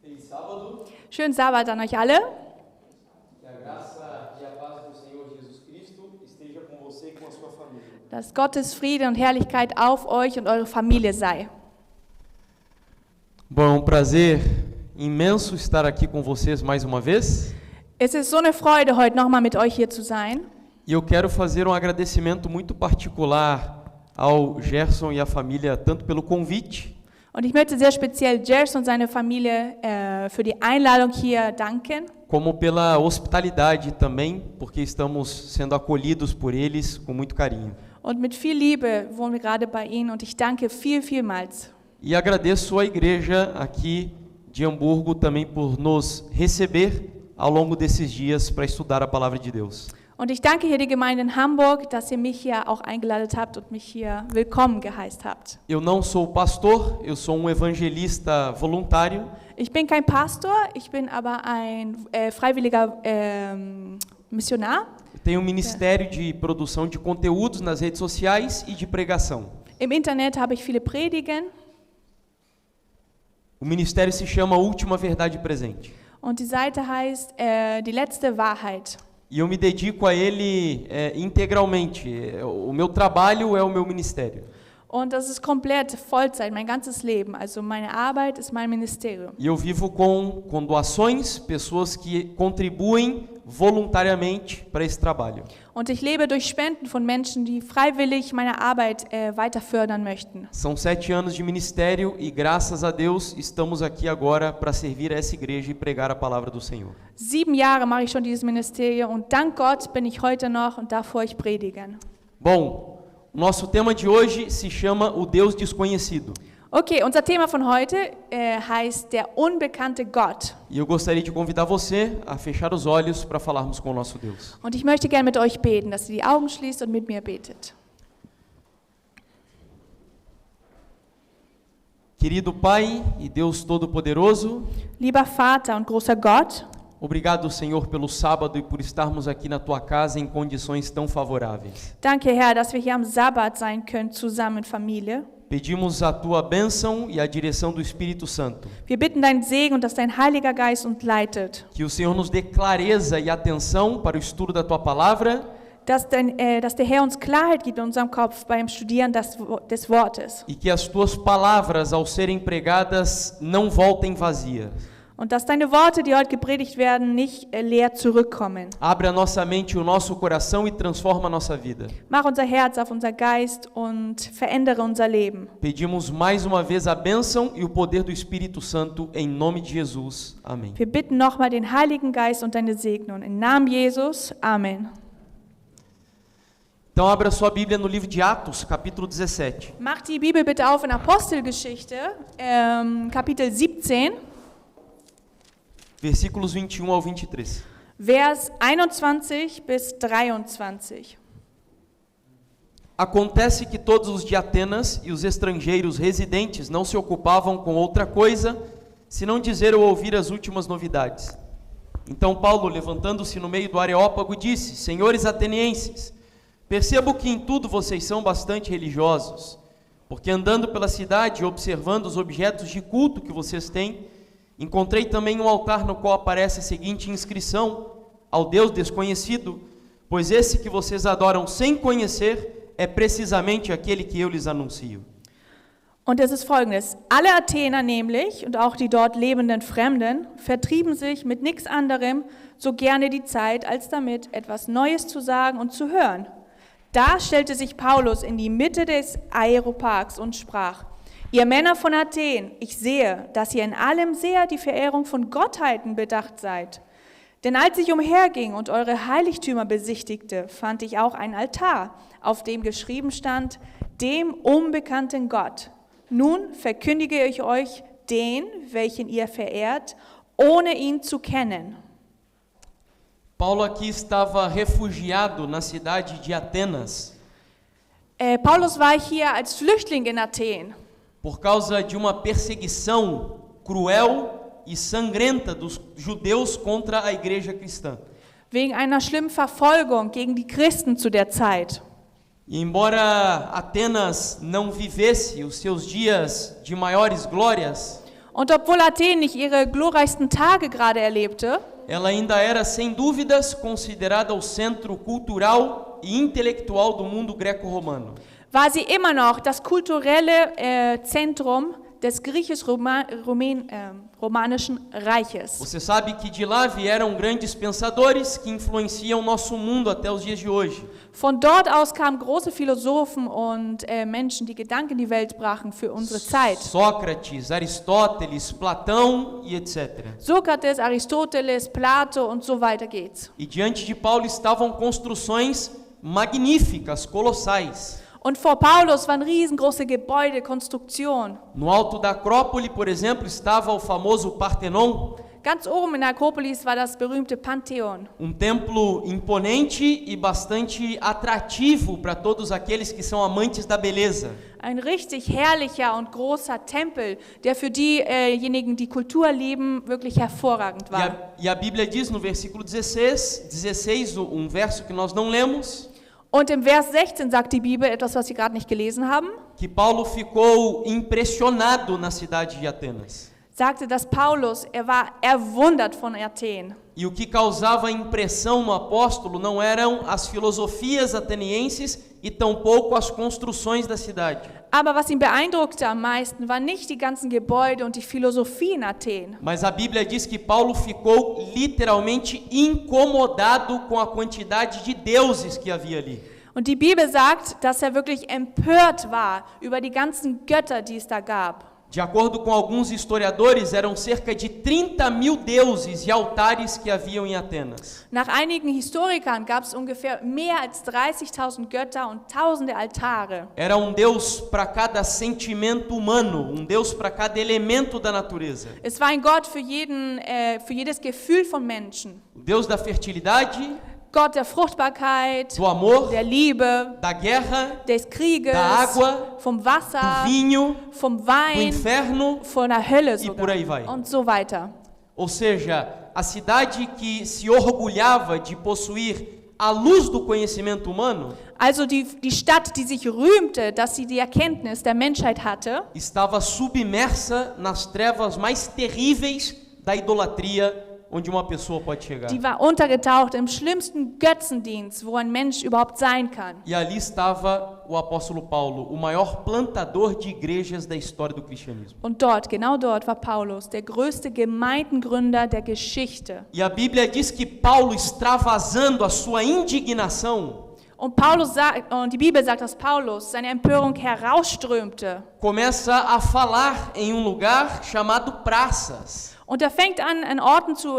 Feliz sábado. Schönen Sabbat an euch alle. Que a graça e a paz do Senhor Jesus Cristo esteja com você e com a sua família. Dass Gottes Friede und Herrlichkeit auf euch und eure Familie sei. Bom, é um prazer imenso estar aqui com vocês mais uma vez. Es ist so eine Freude, heute nochmal mit euch hier zu sein. E eu quero fazer um agradecimento muito particular ao Gerson e à família, tanto pelo convite, Und ich möchte sehr speziell Gerson und seine Familie für die Einladung hier danken. como pela hospitalidade também, porque estamos sendo acolhidos por eles com muito carinho. Und mit viel Liebe wohnen wir gerade bei Ihnen und ich danke vielmals. E agradeço à igreja aqui de Hamburgo também por nos receber ao longo desses dias para estudar a palavra de Deus. Und ich danke hier die Gemeinde in Hamburg, dass ihr mich hier auch eingeladen habt und mich hier willkommen geheißt habt. Eu não sou pastor, eu sou um evangelista voluntário. Ich bin kein Pastor, ich bin aber ein freiwilliger Missionar. Eu tenho um ministério de produção de conteúdos nas redes sociais e de pregação. Im Internet habe ich viele Predigen O ministério se chama Última Verdade Presente. und die Seite heißt Die letzte Wahrheit. E eu me dedico a ele integralmente. O meu trabalho é o meu ministério. Und das ist komplett Vollzeit, mein ganzes Leben. Also meine Arbeit ist mein Ministerium. E eu vivo com doações, pessoas que contribuem voluntariamente para esse trabalho. Und ich lebe durch Spenden von Menschen, die freiwillig meine Arbeit weiter fördern möchten. São 7 anos de ministério e, graças a Deus, estamos aqui agora para servir a essa igreja e pregar a palavra do Senhor. 7 Jahre mache ich schon dieses Ministerium und dank Gott bin ich heute noch und darf vor euch predigen. Bom, o nosso tema de hoje se chama O Deus Desconhecido. Okay, unser Thema von heute heißt der unbekannte Gott. E eu gostaria de convidar você a fechar os olhos para falarmos com o nosso Deus. Und ich möchte gerne mit euch beten, dass ihr die Augen schließt und mit mir betet. Querido Pai e Deus Todo-Poderoso, Lieber Vater und großer Gott, obrigado, Senhor, pelo sábado e por estarmos aqui na Tua casa em condições tão favoráveis. danke Herr, dass wir hier am Sabbat sein können, zusammen mit Familie. Pedimos a Tua bênção e a direção do Espírito Santo. Wir bitten deinen Segen und dass dein Heiliger Geist uns leitet. Que o Senhor nos dê clareza e atenção para o estudo da Tua palavra Dass der Herr uns Klarheit gibt in unserem Kopf beim Studieren des Wortes. e que as Tuas palavras, ao serem pregadas, não voltem vazias. Und dass deine Worte, die heute gepredigt werden, nicht leer zurückkommen. Abre a nossa mente e o nosso coração e transforma a nossa vida. Mach unser Herz auf unser Geist und verändere unser Leben. Pedimos mais uma vez a bênção e o poder do Espírito Santo em nome de Jesus. Amém. Wir bitten nochmal den Heiligen Geist und deine Segnung. Im Namen Jesus. Amen. Então abra sua Bíblia no livro de Atos, capítulo 17. Mach die Bibel bitte auf in Apostelgeschichte, Kapitel 17. Versículos 21 ao 23. Vers 21 bis 23. Acontece que todos os de Atenas e os estrangeiros residentes não se ocupavam com outra coisa, senão dizer ou ouvir as últimas novidades. Então Paulo, levantando-se no meio do Areópago, disse: Senhores atenienses, percebo que em tudo vocês são bastante religiosos, porque andando pela cidade e observando os objetos de culto que vocês têm, encontrei também um altar no qual aparece a seguinte inscrição: ao Deus desconhecido, pois esse que vocês adoram sem conhecer é precisamente aquele que eu lhes anuncio. Und es ist folgendes: Alle Athener nämlich und auch die dort lebenden Fremden vertrieben sich mit nichts anderem so gerne die Zeit, als damit etwas Neues zu sagen und zu hören. Da stellte sich Paulus in die Mitte des Areopags und sprach: Ihr Männer von Athen, ich sehe, dass ihr in allem sehr die Verehrung von Gottheiten bedacht seid. Denn als ich umherging und eure Heiligtümer besichtigte, fand ich auch ein Altar, auf dem geschrieben stand: Dem unbekannten Gott. Nun verkündige ich euch den, welchen ihr verehrt, ohne ihn zu kennen. Paulo aqui estava refugiado na cidade de Atenas Paulus war hier als Flüchtling in Athen. por causa de uma perseguição cruel e sangrenta dos judeus contra a igreja cristã. Wegen einer schlimmen Verfolgung gegen die Christen zu der Zeit. E embora Atenas não vivesse os seus dias de maiores glórias, Und obwohl Athen nicht ihre glorreichsten Tage gerade erlebte, ela ainda era, sem dúvidas, considerada o centro cultural e intelectual do mundo greco-romano. war sie immer noch das kulturelle Zentrum des griechisch-romanischen Reiches. Você sabe que de lá vieram grandes pensadores que influenciam nosso mundo até os dias de hoje. Von dort aus kamen große Philosophen und Menschen, die Gedanken in die Welt brachten für unsere Zeit. Sócrates, Aristóteles, Platão e etc. Sokrates, Aristoteles, Plato und so weiter geht's. E diante de Paulo estavam construções magníficas, colossais. Und vor Paulus waren riesengroße Gebäude, Konstruktionen. No alto da Acrópole, por exemplo, estava o famoso Partenon, Ganz oben in der Akropolis war das berühmte Pantheon. templo imponente e bastante atrativo para todos aqueles que são amantes da beleza. Ein richtig herrlicher und großer Tempel, der für diejenigen, die Kultur lieben, wirklich hervorragend war. E a Bíblia diz no versículo 16, verso que nós não lemos, Und im Vers 16 sagt die Bibel etwas, was wir gerade nicht gelesen haben. que Paulo ficou impressionado na cidade de Atenas. Sagte, dass Paulus, war erwundert von Athen. E o que causava impressão no apóstolo não eram as filosofias atenienses e tampouco as construções da cidade. Aber was ihn beeindruckte am meisten, waren nicht die ganzen Gebäude und die Philosophie in Athen. Mas a Bíblia diz que Paulo ficou literalmente incomodado com a quantidade de deuses que havia ali. Und die Bibel sagt, dass wirklich empört war über die ganzen Götter, die es da gab. De acordo com alguns historiadores, eram cerca de 30.000 deuses e altares que haviam em Atenas. Nach einigen Historikern gab es ungefähr mehr als 30.000 Götter und tausende Altare. Era Deus para cada sentimento humano, Deus para cada elemento da natureza. Es war ein Gott für jedes Gefühl von Menschen. O Deus da fertilidade, Gott der Fruchtbarkeit, do amor, der Liebe, da guerra, des Krieges, da água, vom do Wasser, vinho, vom do Wein, inferno. von der Hölle E por sogar aí vai. und so weiter. Ou seja, a cidade que se orgulhava de possuir a luz do conhecimento humano Also die Stadt, die sich rühmte, dass sie die Erkenntnis der Menschheit hatte, estava submersa nas trevas mais terríveis da idolatria onde uma pessoa pode chegar. die war untergetaucht im schlimmsten Götzendienst, wo ein Mensch überhaupt sein kann. E ali estava o apóstolo Paulo, o maior plantador de igrejas da história do cristianismo. Und dort, genau dort, war Paulus, der größte Gemeindengründer der Geschichte. E a Bíblia diz que Paulo, extravasando a sua indignação, Und die Bibel sagt, dass Paulus seine Empörung herausströmte. começa a falar em lugar chamado praças. Und er fängt an Orten zu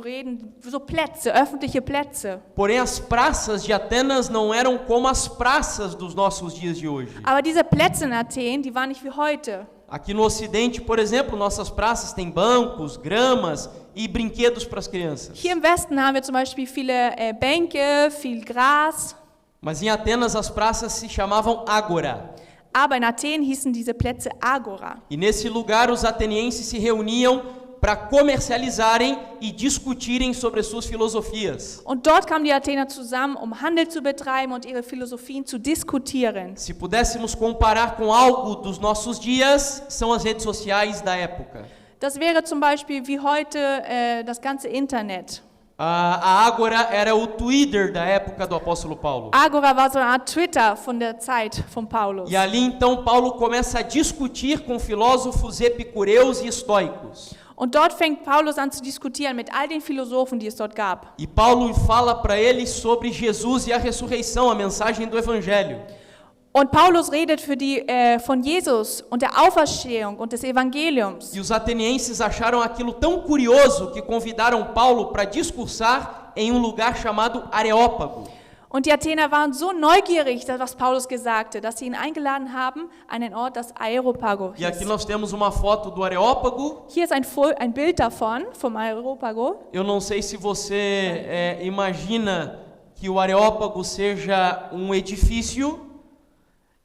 reden, so Plätze, öffentliche Plätze. Porém, as praças de Atenas não eram como as praças dos nossos dias de hoje. Aber diese Plätze in Athen, die waren nicht wie heute. Aqui no Ocidente, por exemplo, nossas praças têm bancos, gramas e brinquedos para as crianças. Hier im Westen haben wir zum Beispiel viele Bänke, viel Gras. Mas em Atenas as praças se chamavam Ágora. Aber in Athen hießen diese Plätze Agora. E nesse lugar os atenienses se reuniam para comercializarem e discutirem sobre as suas filosofias. Und dort kamen die Athener zusammen, Handel zu betreiben und ihre Philosophien zu diskutieren. Se pudéssemos comparar com algo dos nossos dias, são as redes sociais da época. Das wäre zum Beispiel wie heute das ganze Internet. A Ágora era o Twitter da época do apóstolo Paulo. Agora war so eine Art Twitter von der Zeit von Paulus. E ali então Paulo começa a discutir com filósofos epicureus e estoicos. Und dort fängt Paulus an zu diskutieren mit all den Philosophen, die es dort gab. E Paulo fala para eles sobre Jesus e a ressurreição, a mensagem do Evangelho. Und Paulus redet von Jesus und der Auferstehung und des Evangeliums. E os atenienses acharam aquilo tão curioso que convidaram Paulo para discursar em lugar chamado Areópago. Und die Athener waren so neugierig, was Paulus sagte, dass sie ihn eingeladen haben an einen Ort, das Areopago E aqui hieß. nós temos uma foto do Areópago. Hier ist ein Bild davon, vom Areopago. Eu não sei se você imagina que o Areópago seja edifício.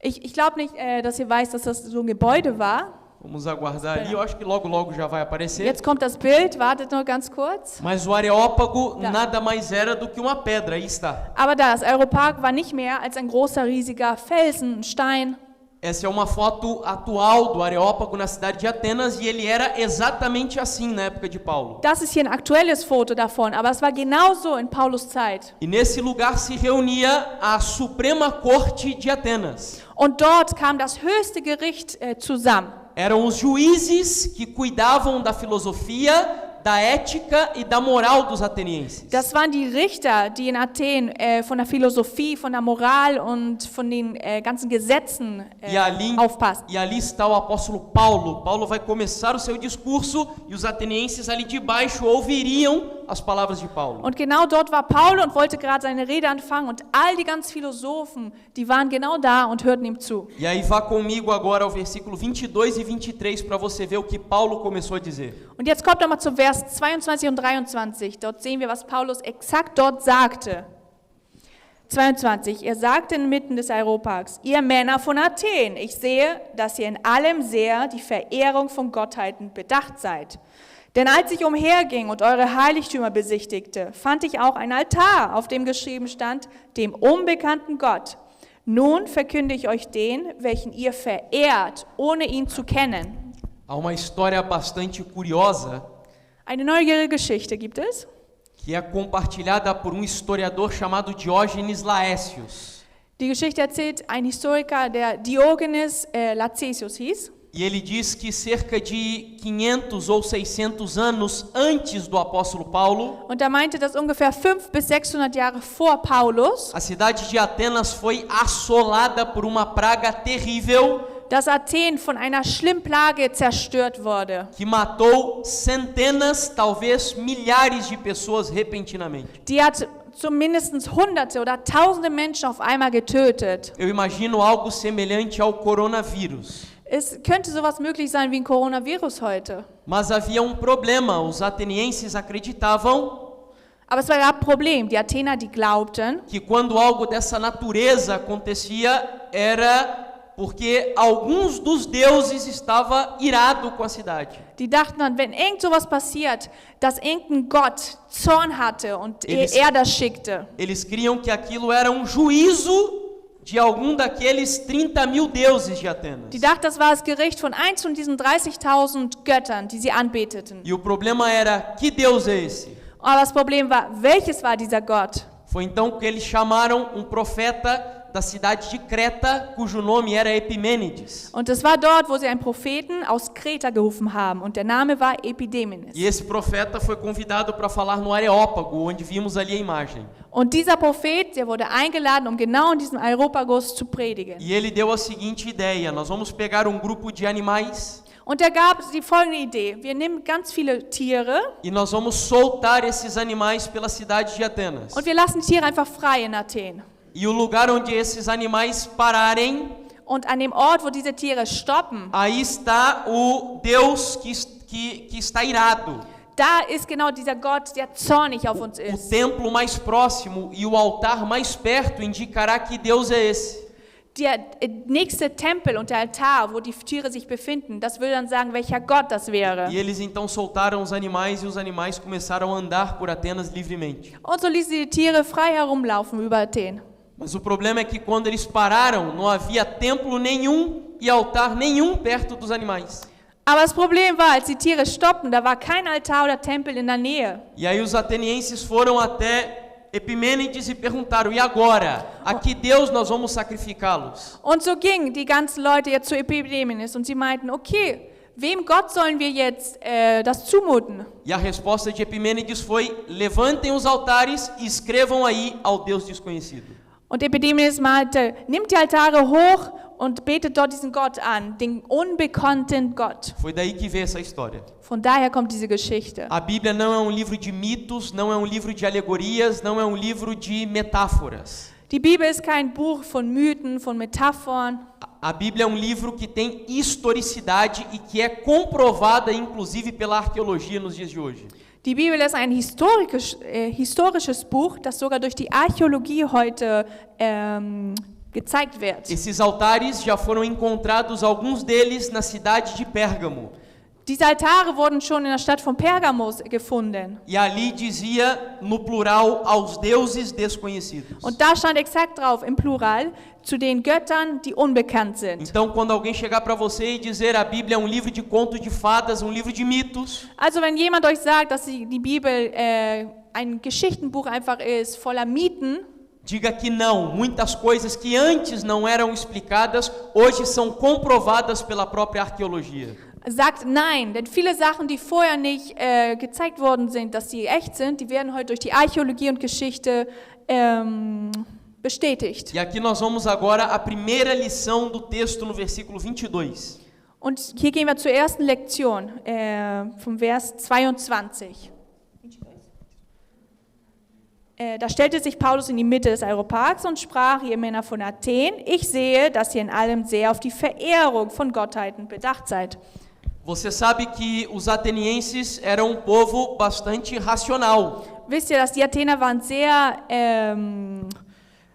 Ich glaube nicht, dass ihr weiß, dass das so ein Gebäude war. Vamos aguardar ali, eu acho que logo já vai aparecer. Jetzt kommt das Bild, wartet nur ganz kurz. Mas o Areópago Tá. nada mais era do que uma pedra, aí está. Aber das Areopag war nicht mehr als ein großer, riesiger Felsen, ein Stein. Essa é uma foto atual do Areópago na cidade de Atenas e ele era exatamente assim na época de Paulo. Das ist hier ein aktuelles Foto davon, aber es war genauso in Paulus Zeit. E nesse lugar se reunia a Suprema Corte de Atenas. Und dort kam das höchste Gericht zusammen. Eram os juízes que cuidavam da filosofia, da ética e da moral dos atenienses. Das waren die Richter, die in Athen von der Philosophie, von der Moral und von den ganzen Gesetzen aufpassten. E ali está o apóstolo Paulo. Paulo vai começar o seu discurso e os atenienses ali de baixo ouviriam as palavras de Paulo. Und genau dort war Paul und wollte gerade seine Rede anfangen und all die ganzen Philosophen, die waren genau da und hörten ihm zu. E aí vá comigo agora ao versículo 22 e 23 para você ver o que Paulo começou a dizer. Und jetzt kommt nochmal zum Vers 22 und 23. Dort sehen wir, was Paulus exakt dort sagte. 22. Er sagte inmitten des Areopags: Ihr Männer von Athen, ich sehe, dass ihr in allem sehr die Verehrung von Gottheiten bedacht seid. Denn als ich umherging und eure Heiligtümer besichtigte, fand ich auch ein Altar, auf dem geschrieben stand, dem unbekannten Gott. Nun verkünde ich euch den, welchen ihr verehrt, ohne ihn zu kennen. Há uma história bastante curiosa Eine neugierige Geschichte gibt es, que é compartilhada por historiador chamado Diógenes Laércios. Die Geschichte erzählt ein Historiker, der Diogenes Laertius hieß. E ele diz que cerca de 500 ou 600 anos antes do apóstolo Paulo, Und er meinte, dass ungefähr 500 bis 600 Jahre vor Paulus, a cidade de Atenas foi assolada por uma praga terrível dass Athen von einer schlimmen Plage zerstört wurde, que matou centenas, talvez milhares de pessoas repentinamente. die hat zumindest Hunderte oder Tausende Menschen auf einmal getötet. Eu imagino algo semelhante ao coronavírus. Es könnte sowas möglich sein wie ein Coronavirus heute. Mas havia um problema, os atenienses acreditavam Aber es war ein Problem. Die Athener, die glaubten, que quando algo dessa natureza acontecia era porque alguns dos deuses estava irado com a cidade. die dachten dann, wenn irgend sowas passiert, dass irgendein Gott Zorn hatte und er das schickte. Eles criam que aquilo era um juízo de algum daqueles 30.000 deuses de Atenas. Die dachten, das war das Gericht von eins von diesen 30.000 Göttern, die sie anbeteten. E o problema era, que Deus é esse? Aber das Problem war, welches war dieser Gott? Foi então que eles chamaram um profeta da cidade de Creta, cujo nome era Epimênides. Und es war dort, wo sie einen Propheten aus Kreta gerufen haben. Und der Name war Epidemenes. E esse profeta foi convidado para falar no Areópago, onde vimos ali a imagem. Und dieser Prophet, der wurde eingeladen, um genau in diesem Areopagus zu predigen. E ele deu a seguinte ideia: nós vamos pegar um grupo de animais Und er gab die folgende Idee. Wir nehmen ganz viele Tiere e nós vamos soltar esses animais pela cidade de Atenas. und wir lassen die Tiere einfach frei in Athen. E o lugar onde esses animais pararem, Und an dem Ort, wo diese Tiere stoppen, aí está o Deus que está irado. da ist genau dieser Gott, der zornig auf uns O ist. templo mais próximo e o altar mais perto indicará que Deus é esse. Der nächste Tempel und der Altar, wo die Tiere sich befinden, das würde dann sagen, welcher Gott das wäre. E eles então soltaram os animais e os animais começaram a andar por Atenas livremente. Und so ließen sie die Tiere frei herumlaufen über Athen. Mas o problema é que quando eles pararam, não havia templo nenhum e altar nenhum perto dos animais. Aber das Problem war, als die Tiere stoppten, da war kein Altar oder Tempel in der Nähe. E aí os atenienses foram até Epimênides e perguntaram: e agora? A que Deus nós vamos sacrificá-los? Und so gingen die ganzen Leute jetzt zu Epidemenes und sie meinten, okay, wem Gott sollen wir jetzt das zumuten? E a resposta de Epimênides foi: levantem os altares e escrevam aí ao Deus desconhecido. Und Epidemenes meinte, nimmt die Altare hoch und betet dort diesen Gott an, den unbekannten Gott. Foi daí que veio essa história. Von daher kommt diese Geschichte. A Bíblia não é um livro de mitos, não é um livro de alegorias, não é um livro de metáforas. Die Bibel ist kein Buch von Mythen, von Metaphern. A Bíblia é um livro que tem historicidade e que é comprovada, inclusive, pela arqueologia nos dias de hoje. Die Bibel ist ein historisches Buch, das sogar durch die Archäologie heute gezeigt wird. Esses altares já foram encontrados, alguns deles, na cidade de Pérgamo. Diese Altare wurden schon in der Stadt von Pergamos gefunden. E ali dizia, no plural, aos deuses desconhecidos. Und da stand exakt drauf, im Plural, zu den Göttern, die unbekannt sind. Então, quando alguém chegar para você e dizer a Bíblia é um livro de contos de fadas, um livro de mitos, Also wenn jemand euch sagt, dass die Bibel ein Geschichtenbuch einfach ist, voller Mythen, diga que não. Muitas coisas que antes não eram explicadas, hoje são comprovadas pela própria arqueologia. sagt nein, denn viele Sachen, die vorher nicht gezeigt worden sind, dass sie echt sind, die werden heute durch die Archäologie und Geschichte bestätigt. E aqui nós vamos agora à primeira lição do texto no versículo 22. Und hier gehen wir zur ersten Lektion, vom Vers 22. Da stellte sich Paulus in die Mitte des Areopags und sprach: Ihr Männer von Athen, ich sehe, dass ihr in allem sehr auf die Verehrung von Gottheiten bedacht seid. Você sabe que os atenienses eram um povo bastante racional. Wisst ihr, dass die Athener waren sehr,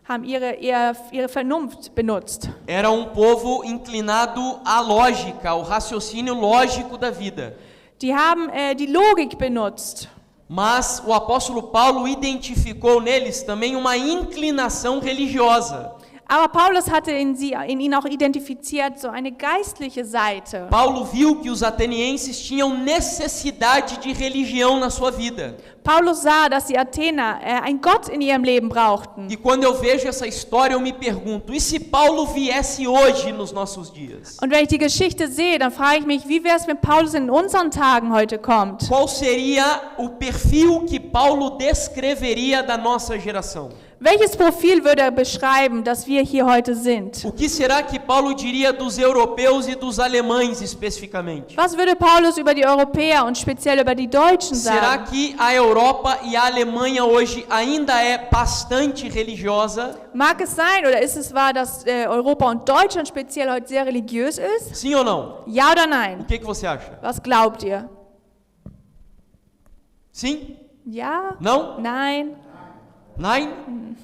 haben ihre Vernunft benutzt. Era um povo inclinado à lógica, ao raciocínio lógico da vida. Die haben die Logik benutzt. Mas o apóstolo Paulo identificou neles também uma inclinação religiosa. Aber Paulus hatte in ihnen auch identifiziert so eine geistliche Seite. Paulo viu que os atenienses tinham necessidade de religião na sua vida. Paulus sah, dass die Athener einen Gott in ihrem Leben brauchten. E quando eu vejo essa história, eu me pergunto: e se Paulo viesse hoje nos nossos dias? Und wenn ich die Geschichte sehe, dann frage ich mich, wie wäre es, wenn Paulus in unseren Tagen heute kommt? Qual seria o perfil que Paulo descreveria da nossa geração? Welches Profil würde er beschreiben, dass wir hier heute sind? O que será que Paulo diria dos europeus e dos alemães especificamente? Was würde Paulus über die Europäer und speziell über die Deutschen Será sagen? que a Europa e a Alemanha hoje ainda é bastante religiosa? Mag es sein oder ist es wahr, dass Europa und Deutschland speziell heute sehr religiös ist? Sim ou não? Ja oder O nein? que você acha? Was glaubt ihr? Sim? Ja? Não? Nein? Nein?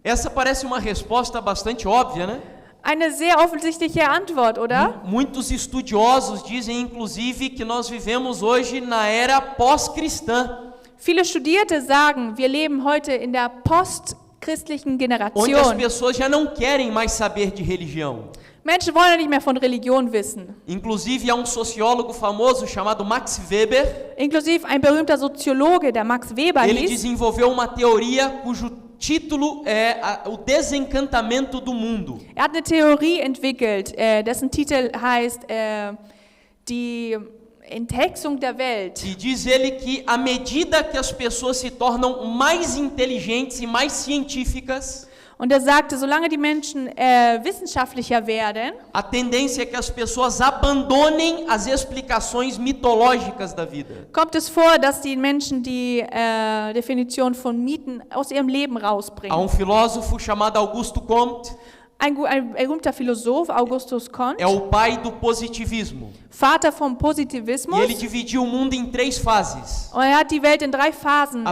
Essa parece uma resposta bastante óbvia, né? Eine sehr offensichtliche Antwort, oder? Muitos estudiosos dizem, inclusive, que nós vivemos hoje na era pós-cristã, Viele Studierte sagen, wir leben heute in der postchristlichen onde as Generation. pessoas já não querem mais saber de religião. Menschen wollen ja nicht mehr von Religion wissen. Inclusive, há um sociólogo famoso chamado Max Weber. Inklusive ein berühmter Soziologe, der Max Weber Ele hieß. desenvolveu uma teoria cujo título é o desencantamento do mundo. Er hat eine Theorie entwickelt, dessen Titel heißt die Enthexung der Welt. E diz ele que à medida que as pessoas se tornam mais inteligentes e mais científicas, Und er sagte, solange die Menschen wissenschaftlicher werden, a tendência é que as pessoas abandonem as explicações mitológicas da vida. kommt es vor, dass die Menschen die Definition von Mythen aus ihrem Leben Há rausbringen. filósofo chamado Augusto Comte, Ein berühmter Philosoph, Augustus Comte, é o pai do positivismo. Vater vom E Positivismus, ele dividiu o mundo em 3 fases. und er hat die Welt in 3 Phasen A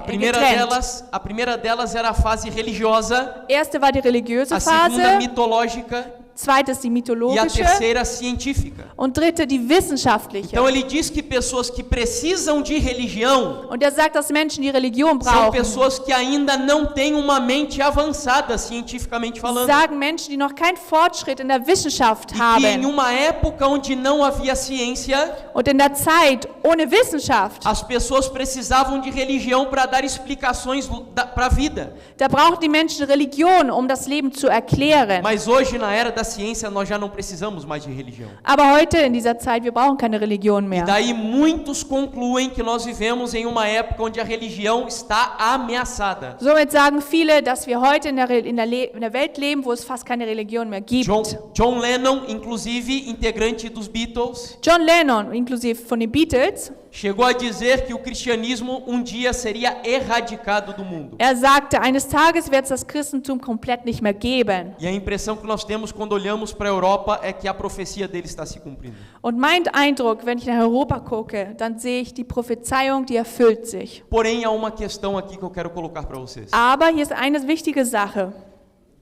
primeira delas era a fase religiosa, Erste war die religiöse a segunda Phase, mitológica zweite ist die e a mythologische terceira científica. und dritte die wissenschaftliche. Então ele diz que pessoas que precisam de religião Und er sagt, dass Menschen die Religion são brauchen. pessoas que ainda não têm uma mente avançada cientificamente falando. Sagen Menschen, die noch keinen Fortschritt in der Wissenschaft E que em haben. uma época onde não havia ciência, Und in der Zeit ohne Wissenschaft, as pessoas precisavam de religião para dar explicações para a vida. da brauchen die Menschen Religion, um das Leben zu erklären. Mas hoje, na era da ciência, nós já não precisamos mais de religião. Aber heute in dieser Zeit, wir brauchen keine Religion mehr. Daí muitos concluem que nós vivemos em uma época onde a religião está ameaçada. Somit sagen viele, dass wir heute in der Welt leben, wo es fast keine Religion mehr gibt. John Lennon, inclusive integrante dos Beatles, John Lennon, inklusive von den Beatles, chegou a dizer que o cristianismo um dia seria erradicado do mundo. er sagte, eines Tages wird es das Christentum komplett nicht mehr geben. E a impressão que nós temos quando olhamos para a Europa é que a profecia dele está se cumprindo. Und mein Eindruck, wenn ich nach Europa gucke, dann sehe ich die Prophezeiung, die erfüllt sich. Porém, há uma questão aqui que eu quero colocar para vocês. Aber hier ist eine wichtige Sache.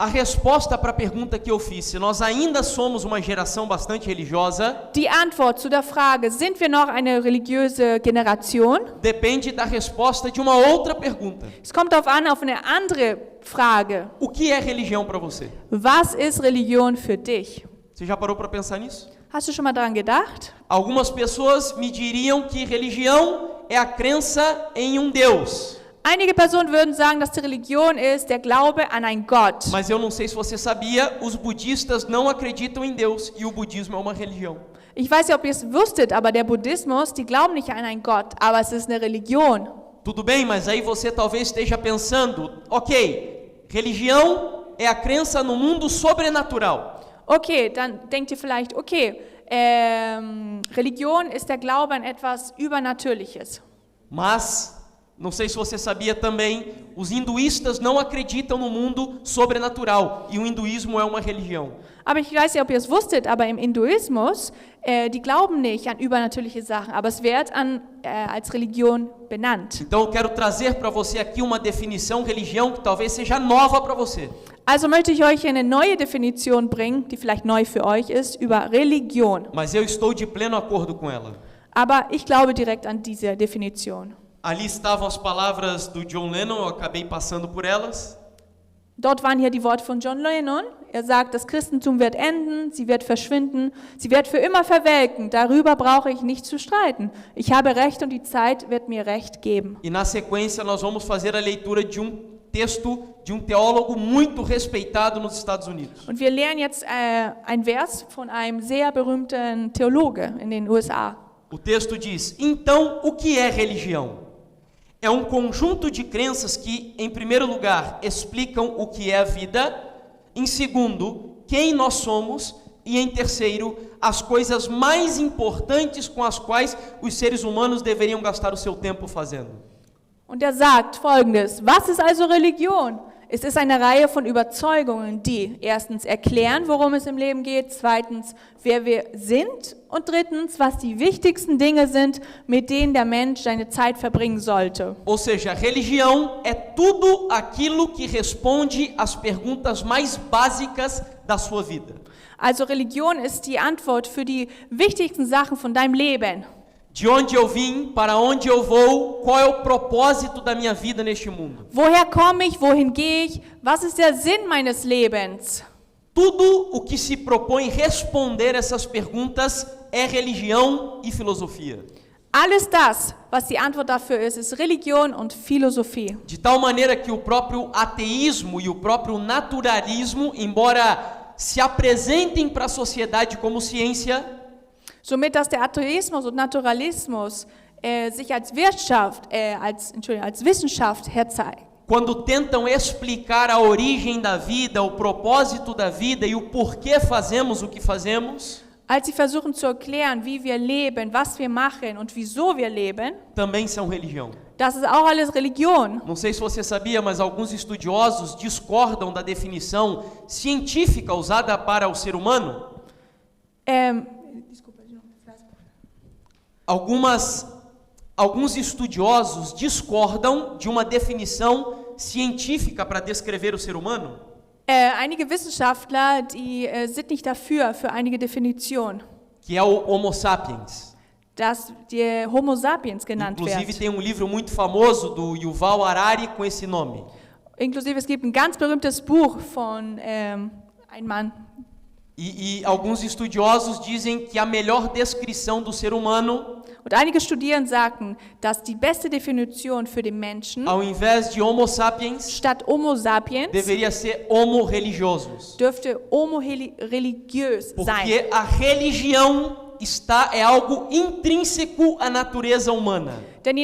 A resposta para a pergunta que eu fiz, se nós ainda somos uma geração bastante religiosa, Die Antwort zu der Frage, sind wir noch eine religiöse Generation? depende da resposta de uma outra pergunta. Es kommt darauf an, auf eine andere Frage. O que é religião para você? Was ist Religion für dich? Você já parou para pensar nisso? Hast du schon mal daran gedacht? Algumas pessoas me diriam que religião é a crença em um Deus. Einige Personen würden sagen, dass die Religion ist der Glaube an einen Gott. Mas eu não sei se você sabia, os budistas não acreditam em Deus e o budismo é uma religião. Ich weiß nicht, ob ihr es wusstet, aber der Buddhismus, die glauben nicht an einen Gott, aber es ist eine Religion. Tudo bem, mas aí você talvez esteja pensando, ok, religião é a crença no mundo sobrenatural. Okay, dann denkt ihr vielleicht, okay, Religion ist der Glaube an etwas Übernatürliches. Mas, não sei se você sabia também, os hinduístas não acreditam no mundo sobrenatural e o hinduísmo é uma religião. Aber ich weiß nicht, ob ihr es wusstet, aber im Hinduismus, die glauben nicht an übernatürliche Sachen, aber es wird als Religion benannt. Então eu quero trazer para você aqui uma definição religião que talvez seja nova para você. Also möchte ich euch eine neue Definition bringen, die vielleicht neu für euch ist, über Religion. Mas eu estou de pleno acordo com ela. Aber ich glaube direkt an diese Definition. Ali estavam as palavras do John Lennon, eu acabei passando por elas. Dort waren hier die Worte von John Lennon. Er sagt, das Christentum wird enden, sie wird verschwinden, sie wird für immer verwelken. Darüber brauche ich nicht zu streiten. Ich habe Recht und die Zeit wird mir Recht geben. E na sequência nós vamos fazer a leitura de texto de teólogo muito respeitado nos Estados Unidos. Und wir lernen jetzt ein Vers von einem sehr berühmten Theologe in den USA. O texto diz: então, o que é religião? É um conjunto de crenças que, em primeiro lugar, explicam o que é a vida, em segundo, quem nós somos, e em terceiro, as coisas mais importantes com as quais os seres humanos deveriam gastar o seu tempo fazendo. Und er sagt Folgendes: Was ist also Religion? Es ist eine Reihe von Überzeugungen, die erstens erklären, worum es im Leben geht, zweitens, wer wir sind und drittens, was die wichtigsten Dinge sind, mit denen der Mensch seine Zeit verbringen sollte. Ou seja, religião é tudo aquilo que responde às perguntas mais básicas da sua vida. Also Religion ist die Antwort für die wichtigsten Sachen von deinem Leben. De onde eu vim, para onde eu vou, qual é o propósito da minha vida neste mundo? Woher komme ich, wohin gehe ich, was ist der Sinn meines Lebens? Tudo o que se propõe responder essas perguntas é religião e filosofia. Alles das, was die Antwort dafür ist Religion und Philosophie. De tal maneira que o próprio ateísmo e o próprio naturalismo, embora se apresentem para a sociedade como ciência, Somit, dass der Atheismus und Naturalismus sich als Wissenschaft herzeigen. quando tentam explicar a origem da vida, o propósito da vida e o porquê fazemos o que fazemos, Als sie versuchen zu erklären, wie wir leben, was wir machen und wieso wir leben, também são religião. das ist auch alles Religion. Não sei se você sabia, mas alguns estudiosos discordam da definição científica usada para o ser humano. Alguns estudiosos discordam de uma definição científica para descrever o ser humano. Einige Wissenschaftler, die sind nicht dafür, für einige Definitionen, Que é o Homo sapiens. dass die Homo sapiens genannt Inclusive wird. tem um livro muito famoso do Yuval Harari com esse nome. Inklusive, es gibt ein ganz berühmtes Buch von einem Mann. E alguns estudiosos dizem que a melhor descrição do ser humano, Und einige Studierende sagten, dass die beste Definition für den Menschen ao invés de Homo sapiens, statt Homo sapiens deveria ser Homo religiosos. dürfte Homo religiös sein. Porque a religião é algo intrínseco à natureza humana. Denn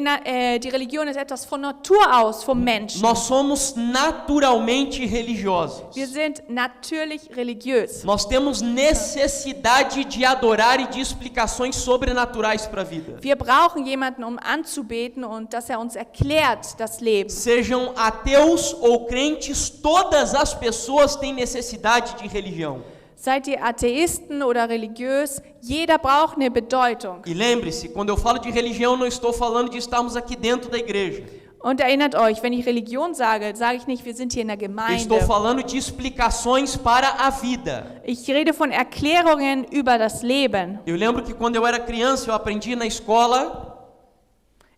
die Religion ist etwas von Natur aus vom Menschen. Nós somos naturalmente religiosos. Wir sind natürlich religiös. Nós temos necessidade de adorar e de explicações sobrenaturais para a vida. Wir brauchen jemanden, um anzubeten und dass uns erklärt das Leben. Sejam ateus ou crentes, todas as pessoas têm necessidade de religião. Seid ihr Atheisten oder religiös, jeder braucht eine Bedeutung. E lembre-se, quando eu falo de religião, não estou falando de estarmos aqui dentro da igreja. Und erinnert euch, wenn ich Religion sage, sage ich nicht, wir sind hier in der Eu Gemeinde. estou falando de explicações para a vida. Ich rede von Erklärungen über das Leben. Eu lembro que quando eu era criança, eu aprendi na escola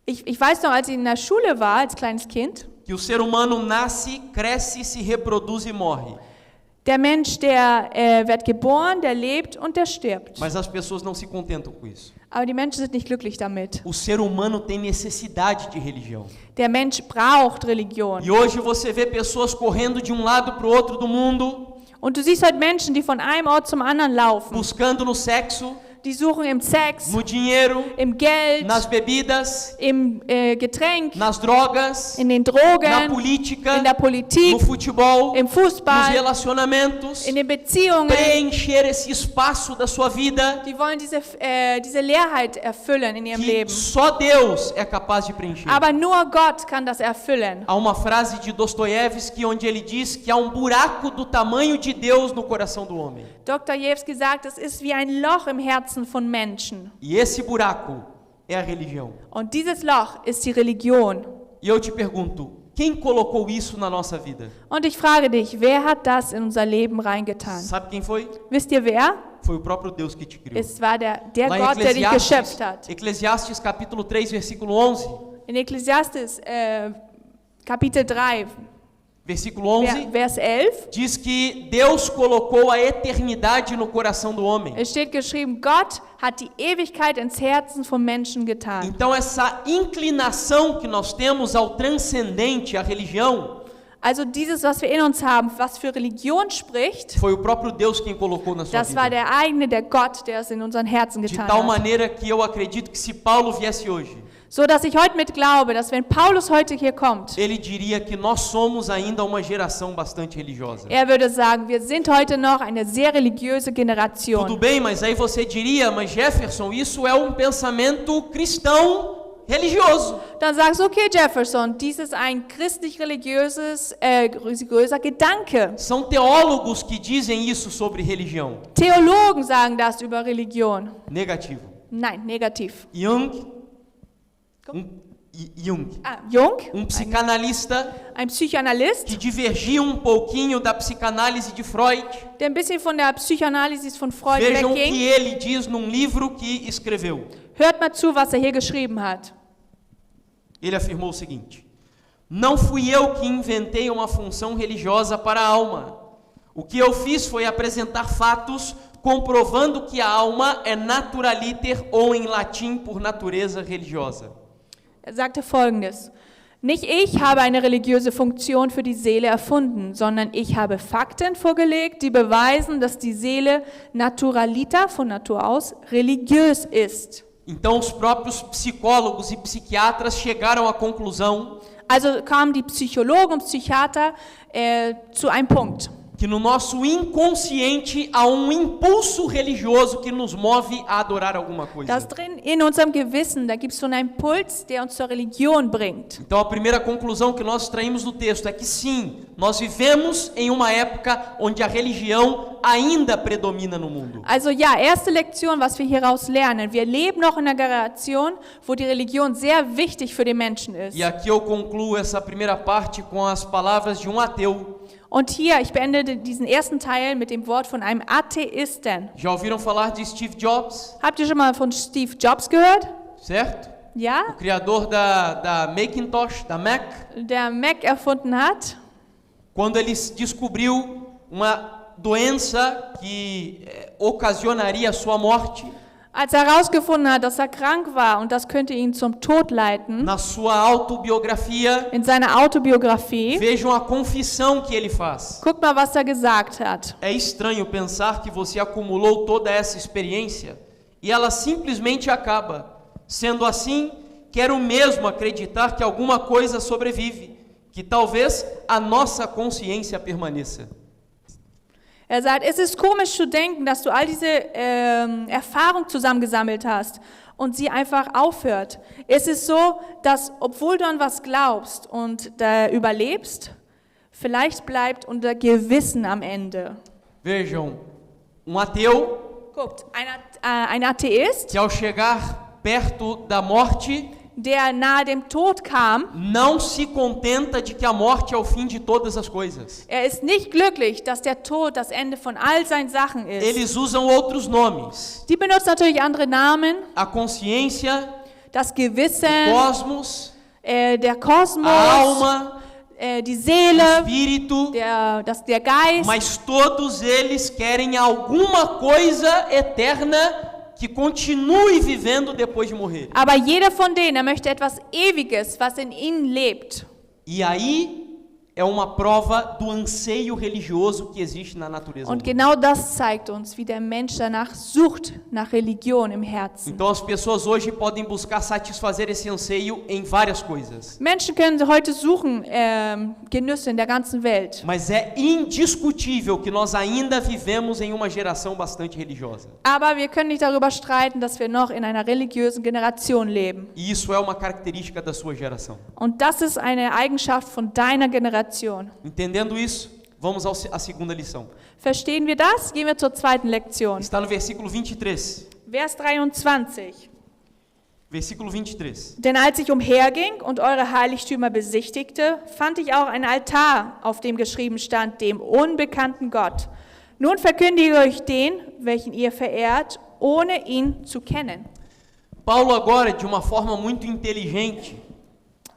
Ich weiß noch, als ich in der Schule war, als kleines Kind, que o ser humano nasce, cresce, se reproduz e morre. der Mensch, der wird geboren, der lebt und der stirbt. Mas as pessoas não se contentam com isso. Aber die Menschen sind nicht glücklich damit. O ser humano tem necessidade de religião. Der Mensch braucht Religion. E hoje você vê pessoas correndo de um lado para o outro do mundo, Und du siehst heute Menschen, die von einem Ort zum anderen laufen. buscando no sexo, Die suchen im Sex, no dinheiro, im Geld, nas bebidas, im Getränk, nas drogas, in den na Drogen, política, in der Politik, no futebol, im nos Fußball, relacionamentos, in den Beziehungen. preencher esse espaço da sua vida Die wollen diese Leerheit erfüllen in ihrem que Leben. só Deus é capaz de preencher. Aber nur Gott kann das erfüllen. Há uma frase de Dostoiévski onde ele diz que há um buraco do tamanho de Deus no coração do homem. Dr. Jewski sagt, es ist wie ein Loch im Herzen von Menschen. E esse buraco é a religião. Und dieses Loch ist die Religion. E eu te pergunto, quem colocou isso na nossa vida? Und ich frage dich, wer hat das in unser Leben reingetan? Sabe quem foi? Wisst ihr wer? Foi o próprio Deus que te criou. Es war der Lá em Gott, der dich geschöpft hat. Eclesiastes capítulo 3, versículo 11. In Ekklesiastes Kapitel 3, Versículo 11 Vers 11, diz que Deus colocou a eternidade no coração do homem. es steht geschrieben, Gott hat die Ewigkeit ins Herzen vom Menschen getan. Então essa inclinação que nós temos ao transcendente, à religião, Also dieses, was wir in uns haben, was für Religion spricht, foi o próprio Deus quem colocou na sua das war vida. der eigene, der Gott, der es in unseren Herzen De getan tal hat. maneira que eu acredito que se Paulo viesse hoje, So dass ich heute mit glaube, dass wenn Paulus heute hier kommt, ele diria que nós somos ainda uma geração bastante religiosa. er würde sagen, wir sind heute noch eine sehr religiöse Tudo Generation. bem, mas aí você diria, mas Jefferson, isso é um pensamento cristão religioso. Dann sagst du, okay Jefferson, dies ist ein religiöser Gedanke. São teólogos que dizem isso sobre religião. Theologen sagen das über Religion. Negativo. Nein, negativ. Jung, Jung, psicanalista ein Psychoanalyst, que divergia um pouquinho da psicanálise de Freud. der ein bisschen von der Psychoanalyse von Freud Vejam o que wegging. ele diz num livro que escreveu. Hört mal zu, was hier geschrieben hat. Ele afirmou o seguinte: não fui eu que inventei uma função religiosa para a alma. O que eu fiz foi apresentar fatos comprovando que a alma é naturaliter ou em latim por natureza religiosa. Er sagte Folgendes: Nicht ich habe eine religiöse Funktion für die Seele erfunden, sondern ich habe Fakten vorgelegt, die beweisen, dass die Seele naturaliter, von Natur aus, religiös ist. Então os próprios psicólogos e psiquiatras chegaram à conclusão Also kamen die Psychologen und Psychiater zu einem Punkt. que no nosso inconsciente há um impulso religioso que nos move a adorar alguma coisa. Das drin in unserem Gewissen, da gibt es so einen Impuls, der uns zur Religion bringt. Então a primeira conclusão que nós extraímos do texto é que sim, nós vivemos em uma época onde a religião ainda predomina no mundo. Also ja, erste Lektion, was wir hieraus lernen. Wir leben noch in einer Generation, wo die Religion sehr wichtig für den Menschen ist. E aqui eu concluo essa primeira parte com as palavras de um ateu. Und hier, ich beende diesen ersten Teil mit dem Wort von einem Atheisten. Já ouviram falar de Steve Jobs? Habt ihr schon mal von Steve Jobs gehört? Certo? O Ja? criador da Macintosh, da Mac. Der Mac erfunden hat. Quando ele descobriu uma doença que ocasionaria a sua morte, Als er herausgefunden hat, dass er krank war und das könnte ihn zum Tod leiten, na sua autobiografia, in seiner Autobiografie, vejam a confissão que ele faz. guckt mal, was er gesagt hat. É estranho pensar que você acumulou toda essa experiência e ela simplesmente acaba. Sendo assim, quero mesmo acreditar que alguma coisa sobrevive, que talvez a nossa consciência permaneça. Er sagt, es ist komisch zu denken, dass du all diese Erfahrung zusammengesammelt hast und sie einfach aufhört. Es ist so, dass obwohl du an was glaubst und überlebst, vielleicht bleibt unser Gewissen am Ende. Vejam, ateu Guckt, ein Atheist, que ao chegar perto da morte, der nahe dem Tod kam, não se contenta de que a morte é o fim de todas as coisas. er ist nicht glücklich, dass der Tod das Ende von all seinen Sachen ist. Eles usam outros nomes. Die benutzen natürlich andere Namen, A consciência, das o Gewissen, cosmos, der Kosmos, a alma, die o Seele, espírito, der Geist. mas todos eles querem alguma coisa eterna que continue vivendo depois de morrer. Aber jeder von denen, er möchte etwas Ewiges, was in ihnen lebt. E aí é uma prova do anseio religioso que existe na natureza Und humana. genau das zeigt uns, wie der Mensch danach sucht, nach Religion im Herzen. Então as pessoas hoje podem buscar satisfazer esse anseio em várias coisas. Menschen können heute suchen Genüsse in der ganzen Welt. Mas é indiscutível que nós ainda vivemos em uma geração bastante religiosa. Aber wir können nicht darüber streiten, dass wir noch in einer religiösen Generation leben. E isso é uma característica da sua geração. Und das ist eine Eigenschaft von deiner Generation. Entendendo isso, vamos à segunda lição. Verstehen wir das? Gehen wir zur zweiten Lektion. Está no versículo 23. Vers 23. Versículo 23. Denn als ich umherging und eure Heiligtümer besichtigte, fand ich auch einen Altar, auf dem geschrieben stand, dem unbekannten Gott. Nun verkündige ich euch den, welchen ihr verehrt, ohne ihn zu kennen. Paulo agora, de uma forma muito inteligente,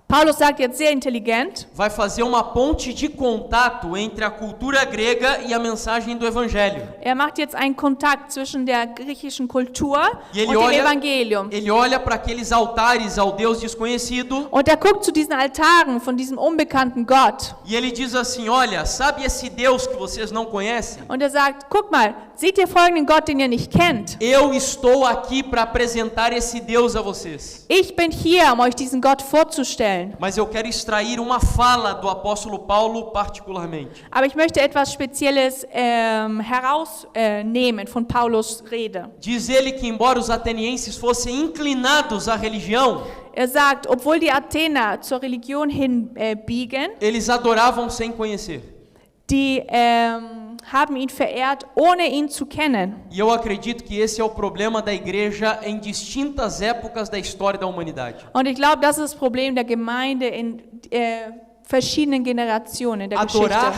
Paulus sagt jetzt sehr intelligent, vai fazer uma ponte de contato entre a cultura grega e a mensagem do Evangelho. er macht jetzt einen Kontakt zwischen der griechischen Kultur E und dem Evangelium. ele olha para aqueles altares ao Deus desconhecido Und er guckt zu diesen Altaren von diesem unbekannten Gott. e ele diz assim, olha, sabe esse Deus que vocês não conhecem? Und er sagt, guck mal, seht ihr folgenden Gott, den ihr nicht kennt? Eu estou aqui para apresentar esse Deus a vocês. Ich bin hier, um euch diesen Gott vorzustellen. Mas eu quero extrair uma fala do apóstolo Paulo particularmente. Aber ich möchte etwas Spezielles herausnehmen von Paulus Rede. Diz ele que embora os atenienses fossem inclinados à religião, Er sagt, obwohl die Athener zur Religion hinbiegen, eles adoravam sem conhecer. die haben ihn verehrt, ohne ihn zu kennen. E eu acredito que esse é o problema da igreja em distintas épocas da história da humanidade. Und ich glaube, das ist das Problem der Gemeinde in verschiedenen Generationen der Geschichte. Adorar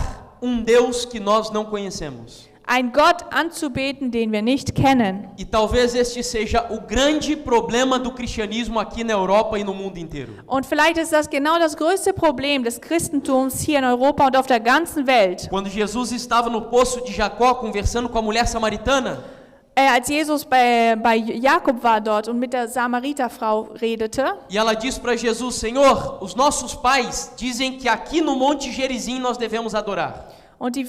Deus que nós não conhecemos. Ein Gott anzubeten, den wir nicht kennen. E talvez este seja o grande problema do cristianismo aqui na Europa e no mundo inteiro. Und vielleicht ist das genau das größte Problem des Christentums hier in Europa und auf der ganzen Welt. Quando Jesus estava no poço de Jacó conversando com a mulher samaritana, Als Jesus bei Jakob war dort und mit der Samariterfrau redete, e ela diz para Jesus, Senhor, os nossos pais dizem que aqui no Monte Gerizim nós devemos adorar. und die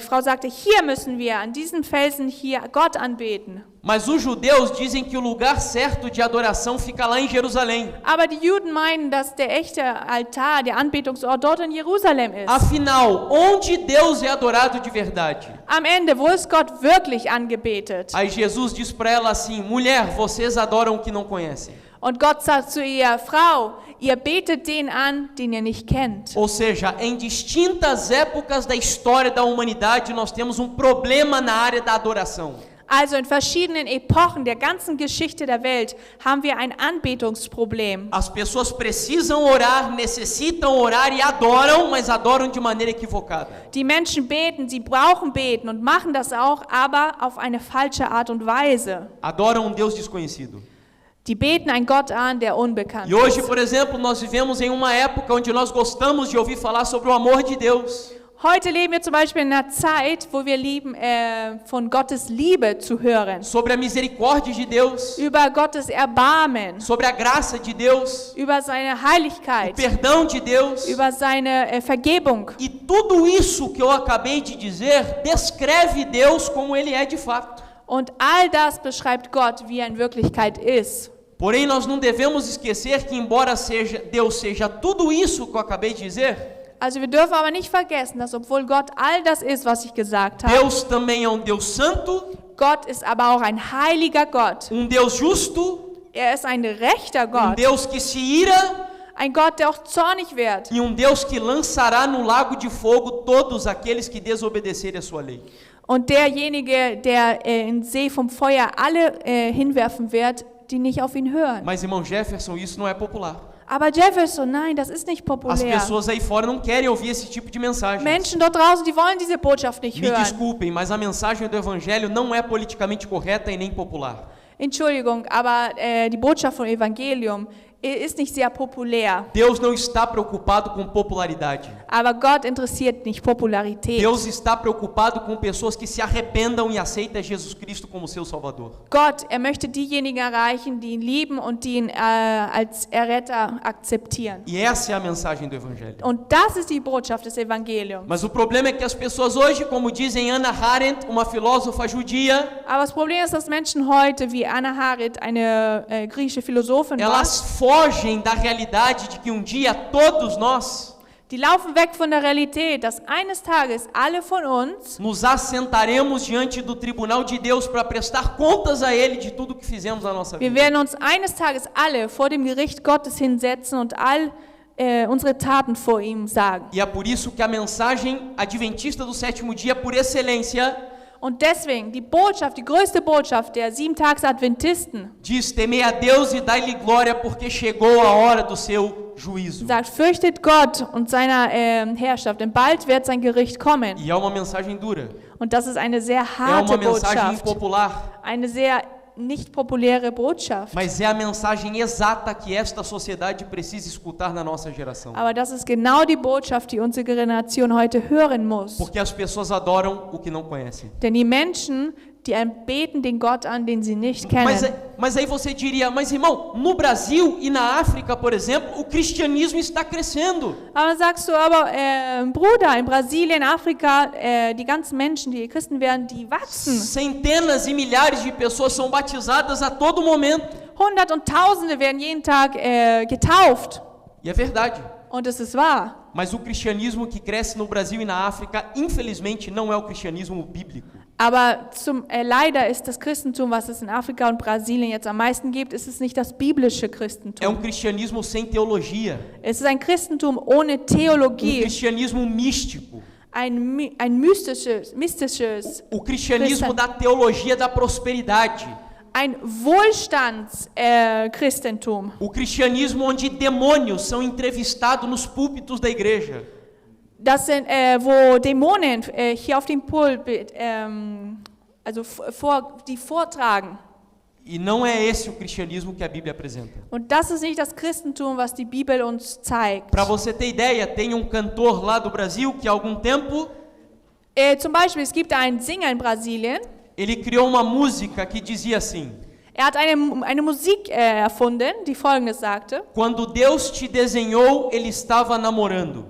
Frau sagte, hier müssen wir, an diesem Felsen hier Gott anbeten. Mas os judeus dizem que o lugar certo de adoração fica lá em Jerusalém. Aber die Juden meinen, dass der echte Altar, der Anbetungsort dort in Jerusalem ist. Afinal, onde Deus é adorado de verdade? Am Ende, wo ist Gott wirklich angebetet? Aí Jesus diz para ela assim, mulher, vocês adoram o que não conhecem. Und Gott sagt zu ihr, Frau, ihr betet den an, den ihr nicht kennt. Ou seja, em distintas épocas da história da humanidade, nós temos um problema na área da adoração. Also in verschiedenen Epochen der ganzen Geschichte der Welt haben wir ein Anbetungsproblem. As pessoas precisam orar, necessitam orar e adoram, mas adoram de maneira equivocada. Die Menschen beten, sie brauchen beten und machen das auch, aber auf eine falsche Art und Weise. Adoram Deus desconhecido. Die beten einen Gott an, der unbekannt E hoje, ist. por exemplo, nós vivemos em uma época onde nós gostamos de ouvir falar sobre o amor de Deus. Heute leben wir zum Beispiel in einer Zeit, wo wir lieben, von Gottes Liebe zu hören, Sobre a misericórdia de Deus, über Gottes Erbarmen, sobre a graça de Deus, über seine o Heiligkeit, perdão de Deus. über seine Vergebung. E tudo isso que eu acabei de dizer descreve Deus como ele é de fato. Und all das beschreibt Gott, wie er in Wirklichkeit ist. Porém, nós não devemos esquecer que, embora Deus seja tudo isso que eu acabei de dizer, Also wir dürfen aber nicht vergessen, dass obwohl Gott all das ist, was ich gesagt habe, Deus também é um Deus santo, Gott ist aber auch ein heiliger Gott. Deus justo, Er ist ein rechter Gott, Deus que se ira ein Gott, der auch zornig wird e Deus que lançará no lago de fogo todos aqueles que desobedecerem a sua lei. und derjenige, der in den See vom Feuer alle hinwerfen wird, die nicht auf ihn hören. Mas, irmão Jefferson, isso não é popular. Aber Jefferson, nein, das ist nicht As populär. pessoas aí fora não querem ouvir esse tipo de mensagem. Menschen dort draußen, die wollen diese Botschaft nicht Me hören. desculpem, mas a mensagem do Evangelho não é politicamente correta e nem popular. Entschuldigung, aber die Botschaft vom Evangelium ist nicht sehr populär. Deus não está preocupado com popularidade. Aber Gott interessiert nicht Popularität. Deus está preocupado com pessoas que se arrependam e aceitam Jesus Cristo como seu Salvador. Gott, möchte diejenigen erreichen, die ihn lieben und die ihn als Erretter akzeptieren. E essa é a mensagem do Evangelho. Und das ist die Botschaft des Evangeliums. Mas o problema é que as pessoas hoje, como dizem Hannah Arendt, uma filósofa judia, Aber das Problem ist, dass Menschen heute, wie Hannah Arendt, eine griechische Philosophin war, elas fogem da realidade de que um dia todos nós die laufen weg von der Realität, dass eines Tages alle von uns nos assentaremos diante do tribunal de Deus para prestar contas a Ele de tudo que fizemos na nossa Wir vida. werden uns eines Tages alle vor dem Gericht Gottes hinsetzen und all unsere Taten vor ihm sagen. E é por isso que a mensagem adventista do sétimo dia, por excelência, Und deswegen, die Botschaft, die größte Botschaft der Sieben-Tags-Adventisten diz: temei a Deus e dai-lhe glória, porque chegou a hora do seu juízo. sagt, fürchtet Gott und seiner Herrschaft, denn bald wird sein Gericht kommen. E é uma mensagem dura, Und das ist eine sehr é harte uma mensagem Botschaft, impopular, eine sehr nicht populäre Botschaft. mas é a mensagem exata que esta sociedade precisa escutar na nossa geração. Aber das ist genau die Botschaft, die unsere Generation heute hören muss. Porque as pessoas adoram o que não conhecem. Denn die Menschen, die beten den Gott an, den sie nicht kennen. Mas aí você diria, mas irmão, no Brasil e na África, por exemplo, o cristianismo está crescendo. Aber dann sagst du, aber Bruder, in Brasilien, Afrika, die ganzen Menschen, die Christen werden, die wachsen. Centenas e milhares de pessoas são batizadas a todo momento. Hundert und Tausende werden jeden Tag getauft. E é verdade. Und es ist wahr. Mas o cristianismo que cresce no Brasil e na África, infelizmente, não é o cristianismo bíblico. Aber leider ist das Christentum, was es in Afrika und Brasilien jetzt am meisten gibt, ist es nicht das biblische É Christentum. cristianismo sem teologia. Es ist ein Christentum ohne Theologie, Cristianismo místico. ein mystisches O cristianismo Christen. da teologia da prosperidade. ein Wohlstands-Christentum. O cristianismo onde demônios são entrevistados nos púlpitos da igreja. Das sind, wo Dämonen hier auf dem Pulpit, die vortragen. E não é esse o cristianismo que a Bíblia apresenta. Und das ist nicht das Christentum, was die Bibel uns zeigt. Para você ter ideia, tem cantor lá do Brasil que há algum tempo Zum Beispiel, es gibt einen Sänger in Brasilien, ele criou uma música que dizia assim: hat eine Musik erfunden, die Folgendes sagte: quando Deus te desenhou, ele estava namorando.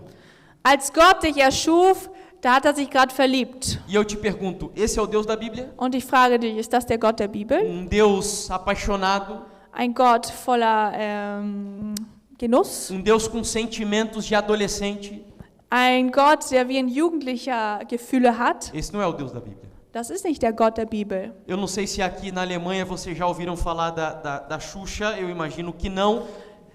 Als Gott dich erschuf, da hat sich gerade verliebt. E eu te pergunto, esse é o Deus da Bíblia? Und ich frage dich, ist das der Gott der Bibel? Deus apaixonado, Ein Gott voller Genuss? Deus com sentimentos de adolescente? Ein Gott, der wie ein Jugendlicher Gefühle hat? Esse não é o Deus da Bíblia. Das ist nicht der Gott der Bibel. Eu não sei se aqui na Alemanha vocês já ouviram falar da Xuxa, eu imagino que não.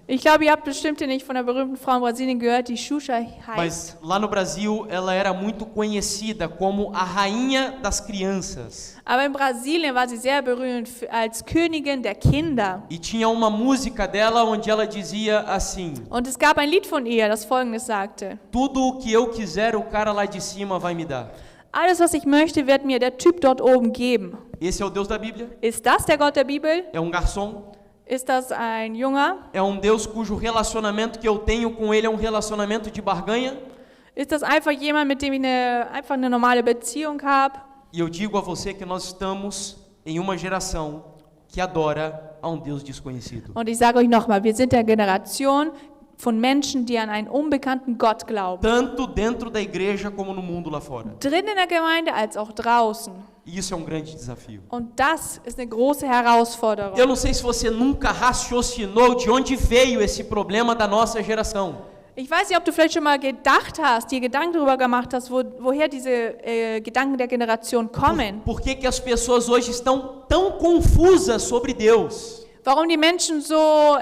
Ich glaube, ihr habt bestimmt nicht von der berühmten Frau in Brasilien gehört, die Xuxa heißt. Mas lá no Brasil ela era muito conhecida como a rainha das crianças. Aber in Brasilien war sie sehr berühmt als Königin der Kinder. E tinha uma música dela onde ela dizia assim: Und es gab ein Lied von ihr, das Folgendes sagte: tudo o que eu quiser o cara lá de cima vai me dar. Alles, was ich möchte, wird mir der Typ dort oben geben. Esse é o Deus da Bíblia? Ist das der Gott der Bibel? É garçom? Ist das ein Junger? É Deus cujo relacionamento que eu tenho com ele é relacionamento de barganha? Ist das einfach jemand, mit dem ich einfach eine normale Beziehung habe? E eu digo a você que nós estamos em uma geração que adora a Deus desconhecido. Und ich sage euch nochmal, wir sind der Generation von Menschen, die an einen unbekannten Gott glauben. Tanto dentro da igreja como no mundo lá fora. Drin in der Gemeinde als auch draußen. E isso é grande desafio. Und das ist eine große Herausforderung. Eu não sei se você nunca raciocinou de onde veio esse problema da nossa geração. Ich weiß nicht, ob du vielleicht schon mal gedacht hast, dir Gedanken darüber gemacht hast, woher diese Gedanken der Generation kommen. Por que as pessoas hoje estão tão confusas sobre Deus? Warum die Menschen so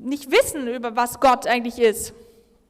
nicht wissen, über was Gott eigentlich ist.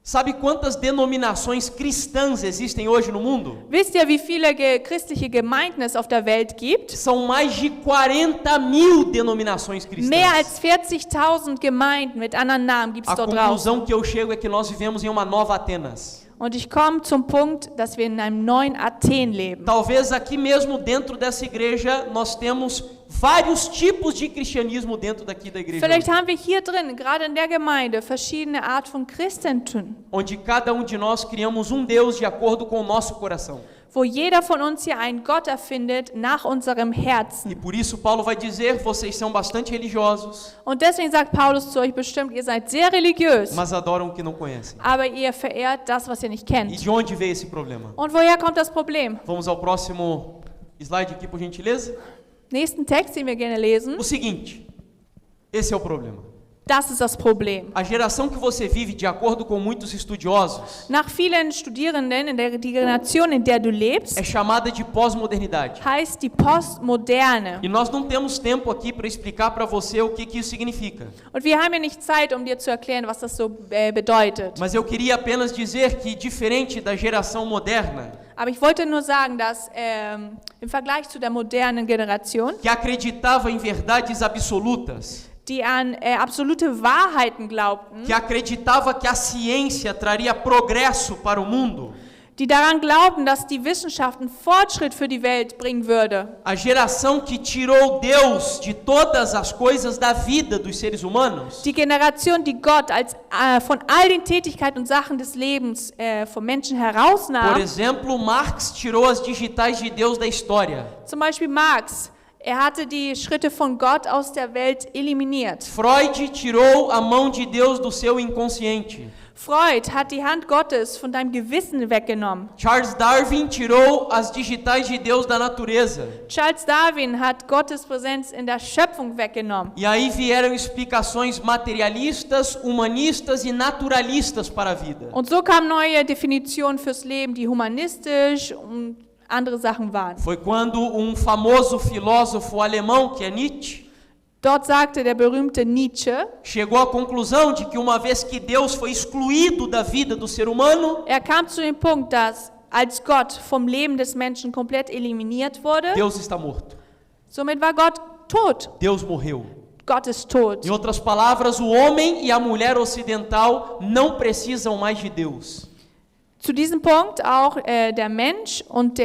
Sabe quantas denominações cristãs existem hoje no mundo? Wisst ihr, wie viele christliche Gemeinden es auf der Welt gibt? São mais de 40.000 denominações Mehr cristãs. als 40.000 Gemeinden mit anderen Namen gibt es A dort draußen. conclusão que eu chego é que nós vivemos em uma nova Atenas. Und ich komme zum Punkt, dass wir in einem neuen Athen leben. Talvez aqui mesmo dentro dessa igreja nós temos vários tipos de cristianismo dentro daqui da igreja. Vielleicht haben wir hier drin, gerade in der Gemeinde, verschiedene Art von Christentum, Onde cada um de nós criamos um Deus de acordo com o nosso coração. wo jeder von uns hier einen Gott erfindet nach unserem E Herzen. por isso Paulo vai dizer, vocês são bastante religiosos, Und deswegen sagt Paulus zu euch bestimmt, ihr seid sehr religiös, mas adoram o que não conhecem. aber ihr verehrt das, was ihr nicht E kennt. de onde veio esse problema? Und woher kommt das Problem? Vamos ao próximo slide aqui, por gentileza. Nächsten Text, den wir gerne lesen. O seguinte, esse é o problema. Das ist das Problem. A geração que você vive, de acordo com muitos estudiosos, Nach vielen Studierenden, die Generation, in der du lebst, é chamada de pós-modernidade. heißt die Postmoderne. E nós não temos tempo aqui para explicar para você o que isso significa. Und wir haben ja nicht Zeit, um dir zu erklären, was das so bedeutet. Mas eu queria apenas dizer que, diferente da geração moderna, Aber ich wollte nur sagen, dass im Vergleich zu der modernen Generation, que acreditava em verdades absolutas, die an absolute Wahrheiten glaubten, que acreditava que a ciência traria progresso para o mundo, die daran glaubten, dass die Wissenschaft einen Fortschritt für die Welt bringen würde, a geração que tirou Deus de todas as coisas da vida dos seres humanos, die Generation, die Gott als von all den Tätigkeiten und Sachen des Lebens vom Menschen por herausnahm. exemplo, Marx tirou as digitais de Deus da história. Zum Beispiel Marx, er hatte die Schritte von Gott aus der Welt eliminiert. Freud tirou a mão de Deus do seu inconsciente. Freud hat die Hand Gottes von deinem Gewissen weggenommen. Charles Darwin tirou as digitais de Deus da natureza. Charles Darwin hat Gottes Präsenz in der Schöpfung weggenommen. E aí vieram explicações materialistas, humanistas e naturalistas para a vida. Und so kamen neue Definitionen fürs Leben, die humanistisch und andere Sachen waren. Foi quando famoso filósofo alemão, que é Nietzsche, Dort sagte der berühmte Nietzsche, chegou à conclusão de que uma vez que Deus foi excluído da vida do ser humano, er kam zu dem Punkt, dass als Gott vom Leben des Menschen komplett eliminiert wurde, Deus está morto. somit war Gott tot. Deus morreu. Gott ist tot. Em outras palavras, o homem e a mulher ocidental não precisam mais de Deus. Zu diesem Punkt auch der Mensch und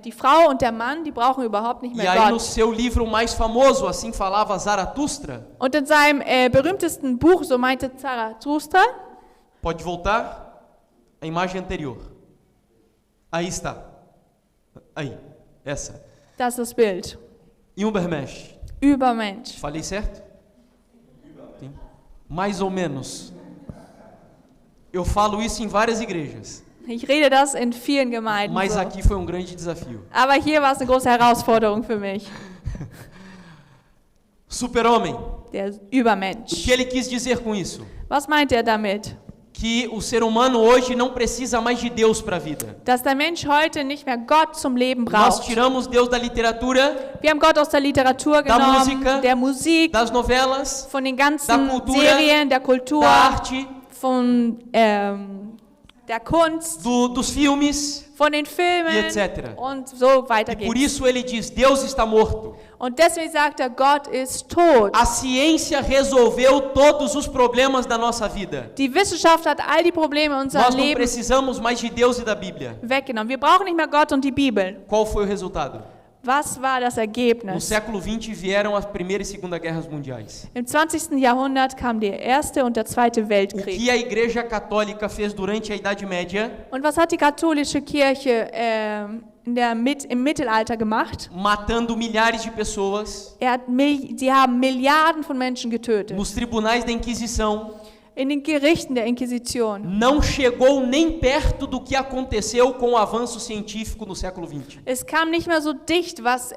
die Frau und der Mann, die brauchen überhaupt nicht E mehr aí no Gott. seu livro mais famoso, Assim Falava Zaratustra, Und in seinem berühmtesten Buch, so meinte Zarathustra, pode voltar a imagem anterior. Aí está. Aí, essa. das ist das Bild, Übermensch. Übermensch. Falei certo? Sim. Mais ou menos. Eu falo isso em várias igrejas, Ich rede das in vielen Gemeinden mas so. aqui foi um grande desafio. Aber hier war es eine große Herausforderung für mich. Super-homem. Der O Übermensch. que ele quis dizer com isso? Was meint er damit? Que o ser humano hoje não precisa mais de Deus para a vida. Dass der Mensch heute nicht mehr Gott zum Leben Nós braucht. tiramos Deus da literatura, Wir haben Gott aus der Literatur genommen, Música, der Musik, das novelas, von den da ganzen cultura, Serien, der Kultur, da arte, von der Kunst, dos filmes von den e Filmen etc. und so weiter E por geht's. isso ele diz, Deus está morto. Und deswegen sagt er, Gott ist tot. A ciência resolveu todos os problemas da nossa vida. Die Wissenschaft hat all die Probleme in Nós unserem não Leben precisamos mais de Deus e da Bíblia. weggenommen. Wir brauchen nicht mehr Gott und die Bibel. Qual foi o resultado? Was war das No Ergebnis? século XX vieram as Primeira e Segunda Guerras Mundiais. Im 20. Jahrhundert kam der Erste und der Zweite O Weltkrieg. que a Igreja Católica fez durante a Idade Média, Und was hat die katholische Kirche im Mittelalter gemacht? matando milhares de pessoas, Sie haben Milliarden von Menschen getötet. nos tribunais da Inquisição, In den Gerichten der Inquisition. não chegou nem perto do que aconteceu com o avanço científico no século XX. Es kam nicht mehr so dicht, was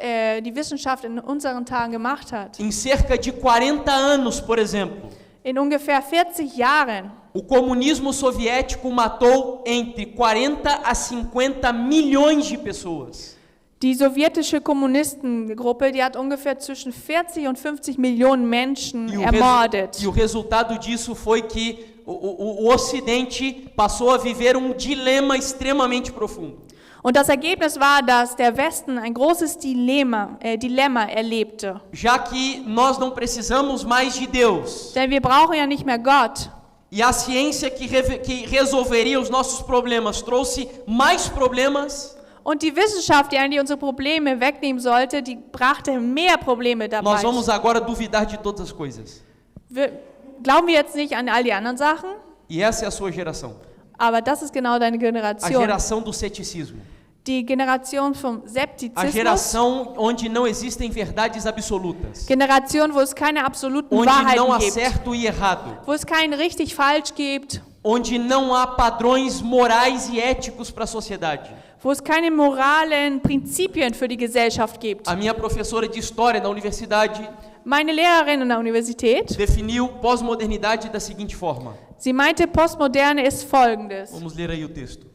die Wissenschaft in unseren Tagen gemacht hat. Em cerca de 40 anos, por exemplo, In ungefähr 40 Jahren o comunismo soviético matou entre 40 a 50 milhões de pessoas. die sowjetische Kommunistengruppe, die hat ungefähr zwischen 40 und 50 Millionen Menschen E o ermordet. resultado disso foi que o Ocidente passou a viver um dilema extremamente profundo. Und das Ergebnis war, dass der Westen ein großes Dilemma erlebte. Já que nós não precisamos mais de Deus. Denn wir brauchen ja nicht mehr Gott. E a ciência que resolveria os nossos problemas trouxe mais problemas. Und die Wissenschaft, die eigentlich unsere Probleme wegnehmen sollte, die brachte mehr Probleme dabei. Nós vamos agora duvidar de todas as coisas. Glauben wir jetzt nicht an all die anderen Sachen? E essa é a sua geração. Aber das ist genau deine A Generation. geração do ceticismo. Die Generation vom A Skeptizismus. geração onde não existem verdades absolutas. Generation, wo es keine absoluten Onde não há Wahrheiten gibt. certo e errado. Wo es kein richtig falsch gibt. Onde não há padrões morais e éticos para a sociedade. Wo es keine moralen Prinzipien für die Gesellschaft gibt. A minha professora de história na universidade Meine Lehrerin an der Universität, definiu pós-modernidade da seguinte forma. sie meinte, Postmoderne ist Folgendes. Vamos ler aí o texto.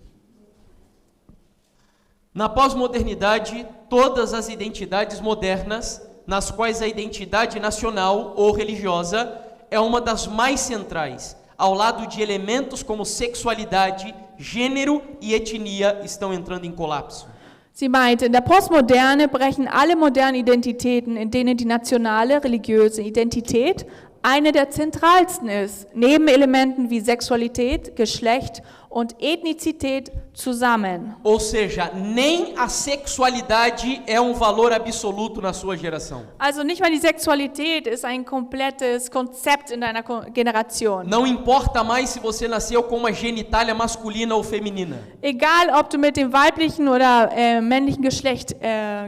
Na pós-modernidade, todas as identidades modernas, nas quais a identidade nacional ou religiosa é uma das mais centrais, ao lado de elementos como sexualidade, gênero e etnia, estão entrando em colapso. Sie meinte, in der Postmoderne brechen alle modernen Identitäten, in denen die nationale, religiöse Identität eine der zentralsten ist, neben Elementen wie Sexualität, Geschlecht und Ethnizität zusammen. Ou seja, nem a sexualidade é um valor absoluto na sua geração. Also nicht mal die Sexualität ist ein komplettes Konzept in deiner Generation. Não importa mais se você nasceu com uma genitália masculina ou feminina. Egal, ob du mit dem weiblichen oder männlichen Geschlecht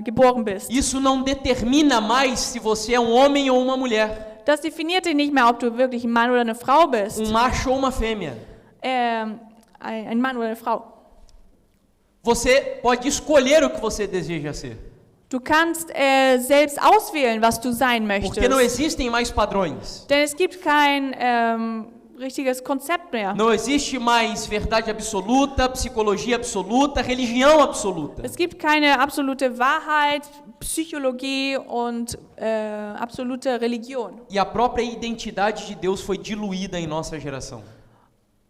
geboren bist. Isso não determina mais se você é um homem ou uma mulher. Das definiert dich nicht mehr, ob du wirklich ein Mann oder eine Frau bist. Macho ou uma fêmea. Ein Mann oder eine Frau. Você pode escolher o que você deseja ser. Du kannst selbst auswählen, was du sein möchtest. Porque não existem mais padrões. Denn es gibt kein richtiges Konzept mehr. Não existe mais verdade absoluta, psicologia absoluta, religião absoluta. Es gibt keine absolute Wahrheit, Psychologie und absolute Religion. E a própria identidade de Deus foi diluída em nossa geração.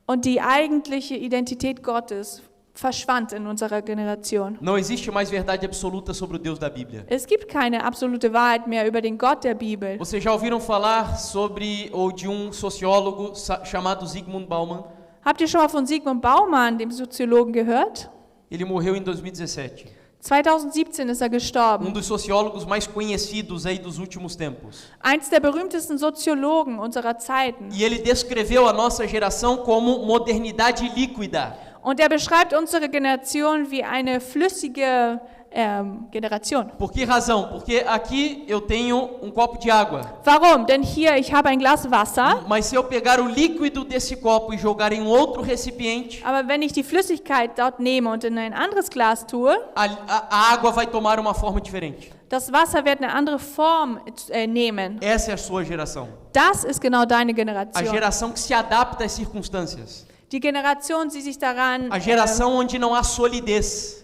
Und die eigentliche Identität Gottes verschwand in unserer Generation. Não existe mais verdade absoluta sobre o Deus da Bíblia. Es gibt keine absolute Wahrheit mehr über den Gott der Bibel. Vocês já ouviram falar sobre ou de um sociólogo chamado Zygmunt Bauman? Habt ihr schon mal von Zygmunt Bauman, dem Soziologen, gehört? Ele morreu em 2017. 2017 ist er gestorben. Dos sociólogos mais conhecidos aí dos últimos tempos. Eins der berühmtesten Soziologen unserer Zeiten. E ele descreveu a nossa geração como modernidade líquida. Und er beschreibt unsere Generation wie eine flüssige Generation. Por que razão? Porque aqui eu tenho um copo de água. Warum? Denn hier, ich habe ein Glas Wasser. Mas se eu pegar o líquido desse copo e jogar em outro recipiente, aber wenn ich die Flüssigkeit dort nehme und in ein anderes Glas tue, a água vai tomar uma forma diferente. Das Wasser wird eine andere Form nehmen. Essa é a sua geração. Das ist genau deine A Generation. geração que se adapta às circunstâncias. Die Generation, die sich daran A geração onde não há solidez.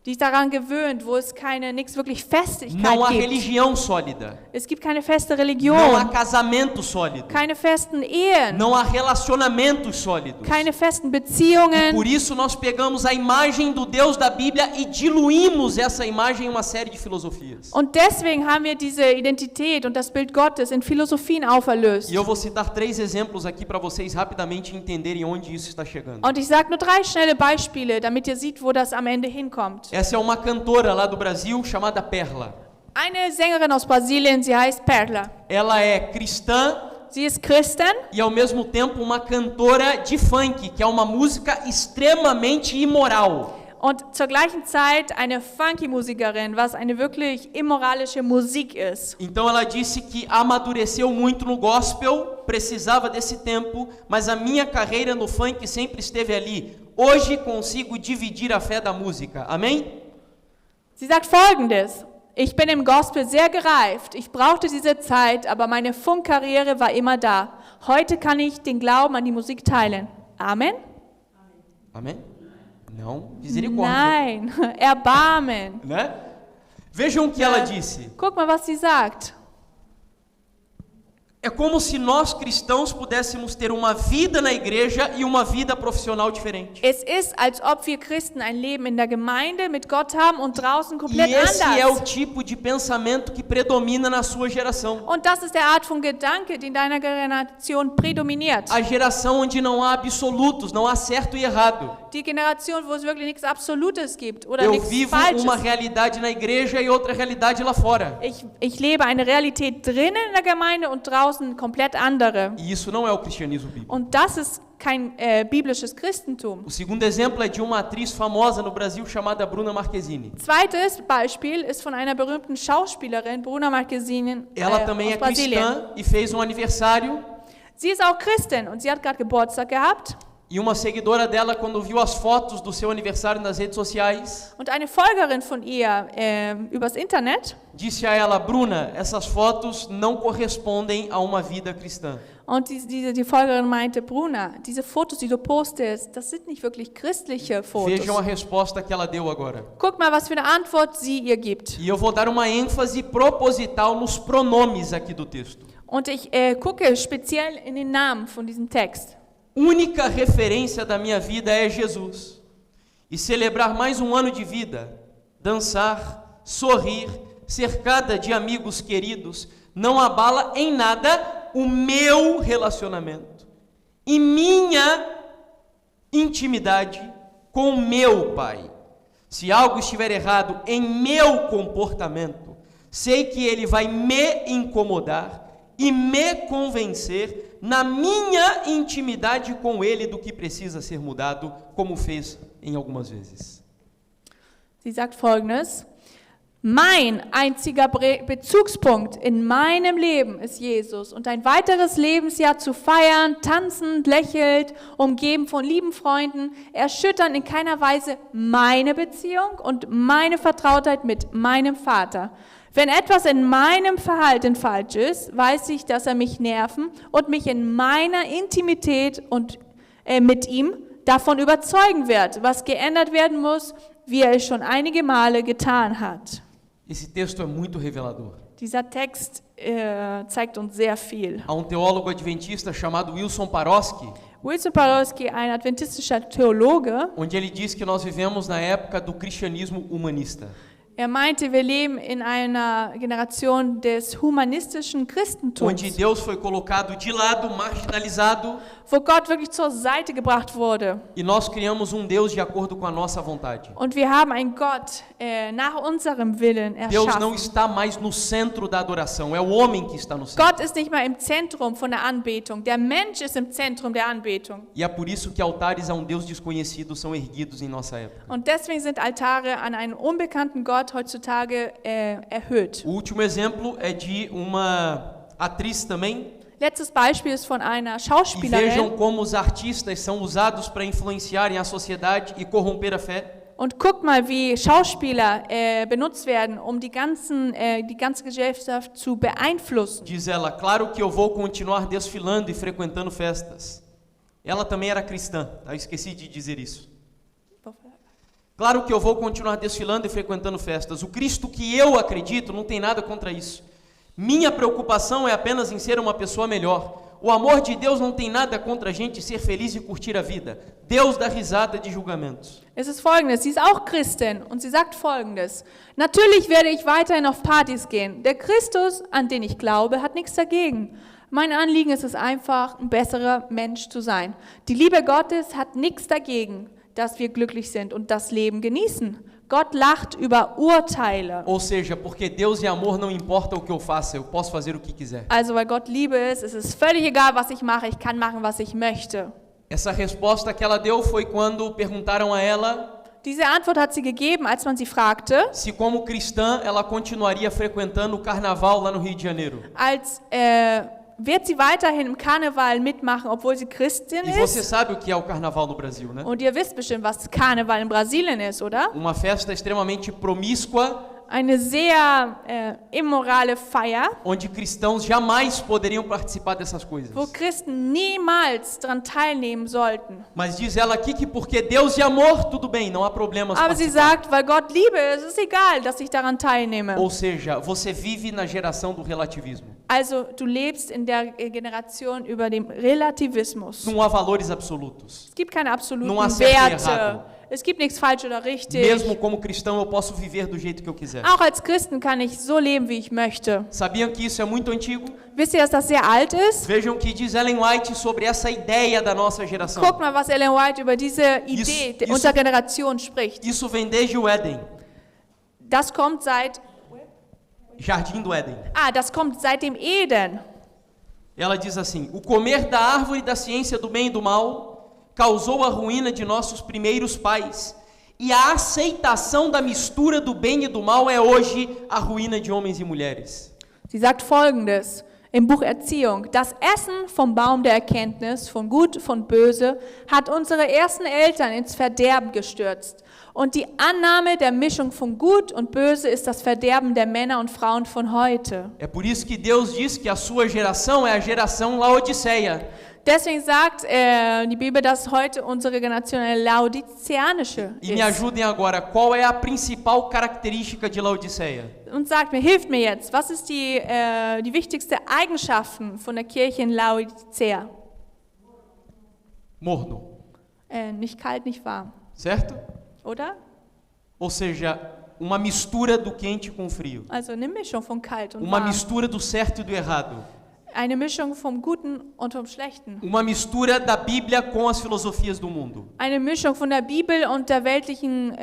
die sich daran gewöhnt, wo es nichts wirklich Festigkeit Não há gibt. religião sólida. Es gibt keine feste Não há Religion, casamento sólido. keine festen Ehen, Não há relacionamentos sólidos. keine festen Beziehungen. Por isso nós pegamos a imagem do Deus da Bíblia e diluímos essa imagem em uma série de filosofias. Und deswegen haben wir diese Identität und das Bild Gottes in Philosophien auferlöst. E eu vou citar 3 exemplos aqui para vocês rapidamente entenderem onde isso está chegando. Und ich sage nur 3 schnelle Beispiele, damit ihr seht, wo das am Ende hinkommt. Essa é uma cantora lá do Brasil chamada Perla. Eine Sängerin aus Brasilien, sie heißt Perla. Ela é cristã Sie ist Christin e ao mesmo tempo uma cantora de funk, que é uma música extremamente imoral. und zur gleichen Zeit eine Funky-Musikerin, was eine wirklich immoralische Musik ist. Então ela disse que amadureceu muito no gospel, precisava desse tempo, mas a minha carreira no funk sempre esteve ali. Hoje consigo dividir a fé da música. Amém? Sie sagt Folgendes: Ich bin im Gospel sehr gereift. Ich brauchte diese Zeit, aber meine Funkkarriere war immer da. Heute kann ich den Glauben an die Musik teilen. Amen? Amém? Não, misericórdia. Nein, Erbarmen. Né? Vejam o que ela disse. Guck mal, was sie sagt. É como se nós cristãos pudéssemos ter uma vida na igreja e uma vida profissional diferente. Es ist, als ob wir Christen ein Leben in der Gemeinde mit Gott haben und draußen komplett E esse é o anders. tipo de pensamento que predomina na sua geração. Und das ist der Art von Gedanke, die in deiner Generation prädominiert. A geração onde não há absolutos, não há certo e errado. Die Generation, wo es wirklich nichts Absolutes gibt oder Eu nichts vivo Falsches. uma realidade na igreja e outra realidade lá fora. Ich lebe eine Realität drinnen in der Gemeinde und draußen komplett andere. E isso não é o cristianismo bíblico. Und das ist kein biblisches Christentum. O segundo exemplo é de uma atriz famosa no Brasil chamada Bruna Marquezine. Zweites Beispiel ist von einer berühmten Schauspielerin, Bruna Marquezine, Ela também aus é Brasilien. cristã e fez um aniversário. Sie ist auch Christin und sie hat gerade Geburtstag gehabt. E uma seguidora dela, quando viu as fotos do seu aniversário nas redes sociais, Und eine Folgerin von ihr übers Internet, disse a ela: Bruna, essas fotos não correspondem a uma vida cristã. und die Folgerin meinte, Bruna, diese Fotos, die du postest, das sind nicht wirklich christliche Fotos. Vejam a resposta que ela deu agora. Guck mal, was für eine Antwort sie ihr gibt. E eu vou dar uma ênfase proposital nos pronomes aqui do texto. Und ich gucke speziell in den Namen von diesem Text. Única referência da minha vida é Jesus. E celebrar mais um ano de vida, dançar, sorrir, cercada de amigos queridos, não abala em nada o meu relacionamento e minha intimidade com o meu Pai. Se algo estiver errado em meu comportamento, sei que ele vai me incomodar e me convencer na minha intimidade com ele do que precisa ser mudado, como fez em algumas vezes. Sie sagt Folgendes: Mein einziger Bezugspunkt in meinem Leben ist Jesus und ein weiteres Lebensjahr zu feiern, tanzend, lächelnd, umgeben von lieben Freunden, erschüttern in keiner Weise meine Beziehung und meine Vertrautheit mit meinem Vater. Wenn etwas in meinem Verhalten falsch ist, weiß ich, dass er mich nerven und mich in meiner Intimität und mit ihm davon überzeugen wird, was geändert werden muss, wie er es schon einige Male getan hat. Esse texto é muito revelador. Dieser Text zeigt uns sehr viel. Há teólogo adventista chamado Wilson Paroski, Wilson Paroski, ein adventistischer Theologe, onde ele diz que nós vivemos na época do cristianismo humanista. meinte, wir leben in einer Generation des humanistischen Christentums, Onde Deus foi colocado de lado, marginalizado, wo Gott wirklich zur Seite gebracht wurde. e nós criamos um Deus de acordo com a nossa vontade. Und wir haben einen Gott nach unserem Willen Deus não erschaffen. está mais no centro da adoração, é o homem que está no centro. Gott ist nicht mehr im Zentrum von der Anbetung. Der Mensch ist im Zentrum der Anbetung. E é por isso que altares a um Deus desconhecido são erguidos em nossa época. Und deswegen sind Altare an einen unbekannten Gott heutzutage erhöht. O último exemplo é de uma atriz também. Letztes Beispiel ist von einer E Schauspielerin. vejam como os artistas são usados para influenciarem a sociedade e corromper a fé. Und guckt mal, wie Schauspieler benutzt werden, um die ganze Gesellschaft zu beeinflussen. Diz ela: claro que eu vou continuar desfilando e frequentando festas. Ela também era cristã, eu esqueci de dizer isso. Claro que eu vou continuar desfilando e frequentando festas. O Cristo que eu acredito não tem nada contra isso. Minha preocupação é apenas em ser uma pessoa melhor. O amor de Deus não tem nada contra a gente ser feliz e curtir a vida. Deus dá risada de julgamentos. Es ist Folgendes, sie ist auch Christin und sie sagt Folgendes: Natürlich werde ich weiterhin auf Partys gehen. Der Christus, an den ich glaube, hat nichts dagegen. Mein Anliegen ist es einfach, ein besserer Mensch zu sein. Die Liebe Gottes hat nichts dagegen, dass wir glücklich sind und das Leben genießen. Gott lacht über Urteile. Ou seja, porque Deus é amor, não importa o que eu faça, eu posso fazer o que quiser. Also weil Gott Liebe ist, es ist völlig egal, was ich mache, ich kann machen, was ich möchte. Essa resposta que ela deu foi quando perguntaram a ela Diese Antwort hat sie gegeben, als man sie fragte, se como cristã ela continuaria frequentando o carnaval lá no Rio de Janeiro. Wird sie weiterhin im Karneval mitmachen, obwohl sie Christin E você ist? sabe o que é o carnaval no Brasil, né? Und ihr wisst bestimmt, was Karneval in Brasilien ist, oder? Uma festa extremamente promíscua, eine sehr immorale Feier, onde cristãos jamais poderiam participar dessas coisas. wo Christen niemals daran teilnehmen sollten. Mas diz ela aqui que porque Deus é amor, tudo bem, não há problemas. Aber sie sagt, weil Gott Liebe ist, ist egal, dass ich daran teilnehme. Ou seja, você vive na geração do relativismo. Also du lebst in der Generation über dem Relativismus. Não há valores absolutos. Es gibt keine absoluten Não há certo e Werte. errado. Es gibt nichts falsch oder richtig. Mesmo como cristão, eu posso viver do jeito que eu quiser. Auch als Christen kann ich so leben, wie ich möchte. Sabiam que isso é muito antigo? Wisst ihr, dass das sehr alt ist? Vejam o que diz Ellen White sobre essa ideia da nossa geração. Guck mal, was Ellen White über diese Idee Isso- unserer Generation spricht. Isso vem desde o Éden, Das kommt seit Jardim do Éden. das kommt seit dem Eden. Ela diz assim: o comer da árvore da ciência do bem e do mal causou a ruína de nossos primeiros pais. E a aceitação da mistura do bem e do mal é hoje a ruína de homens e mulheres. Sie sagt Folgendes im Buch Erziehung: Das Essen vom Baum der Erkenntnis, von Gut, von Böse, hat unsere ersten Eltern ins Verderben gestürzt. Und die Annahme der Mischung von Gut und Böse ist das Verderben der Männer und Frauen von heute. É por isso que Deus diz que a sua geração é a geração Laodiceia. Deswegen sagt die Bibel, dass heute unsere Generation eine laodiceanische E me ist. ajudem agora, qual é a principal característica de Laodiceia? Und sagt mir, hilft mir jetzt, was ist die wichtigste Eigenschaften von der Kirche in Laodicea? Morno, Nicht kalt, nicht warm, certo? oder? Ou seja, uma mistura do quente com o frio. Also eine Mischung von kalt und Uma warm. mistura do certo e do errado. Eine Mischung vom Guten und vom Schlechten. Uma mistura da Bíblia com as filosofias do mundo. Eine Mischung von der Bibel und der weltlichen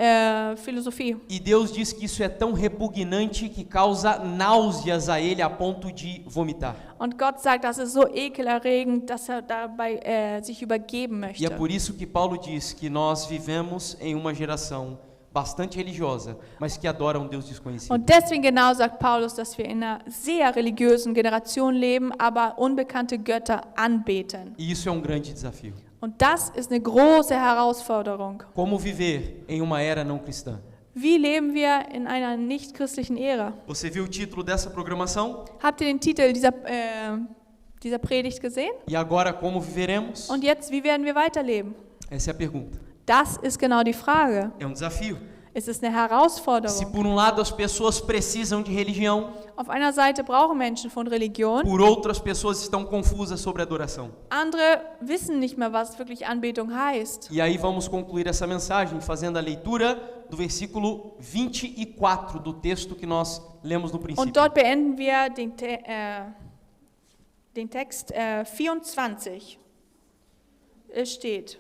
Philosophie. E Deus diz que isso é tão repugnante que causa náuseas a ele a ponto de vomitar. Und Gott sagt, das ist so ekelerregend, dass er dabei sich übergeben E é möchte. por isso que Paulo diz que nós vivemos em uma geração bastante religiosa, mas que adora um Deus desconhecido. Und deswegen genau sagt Paulus, dass wir in einer sehr religiösen Generation leben, aber unbekannte Götter anbeten. E isso é um grande desafio. Und das ist eine große Herausforderung. Como viver em uma era não cristã? Wie leben wir in einer nicht-christlichen Ära? Você viu o título dessa programação? Habt ihr den Titel dieser Predigt gesehen? E agora como viveremos? Und jetzt, wie werden wir weiterleben? Essa é a pergunta. Das ist genau die Frage. É um desafio. Es ist eine Se Herausforderung. por um lado as pessoas precisam de religião, Auf einer Seite brauchen Menschen von Religion, por outro as pessoas estão confusas sobre adoração. andere wissen nicht mehr, was wirklich Anbetung heißt. E aí vamos concluir essa mensagem fazendo a leitura do versículo 24 do texto que nós lemos no princípio. Und dort beenden wir den Text 24. Es steht,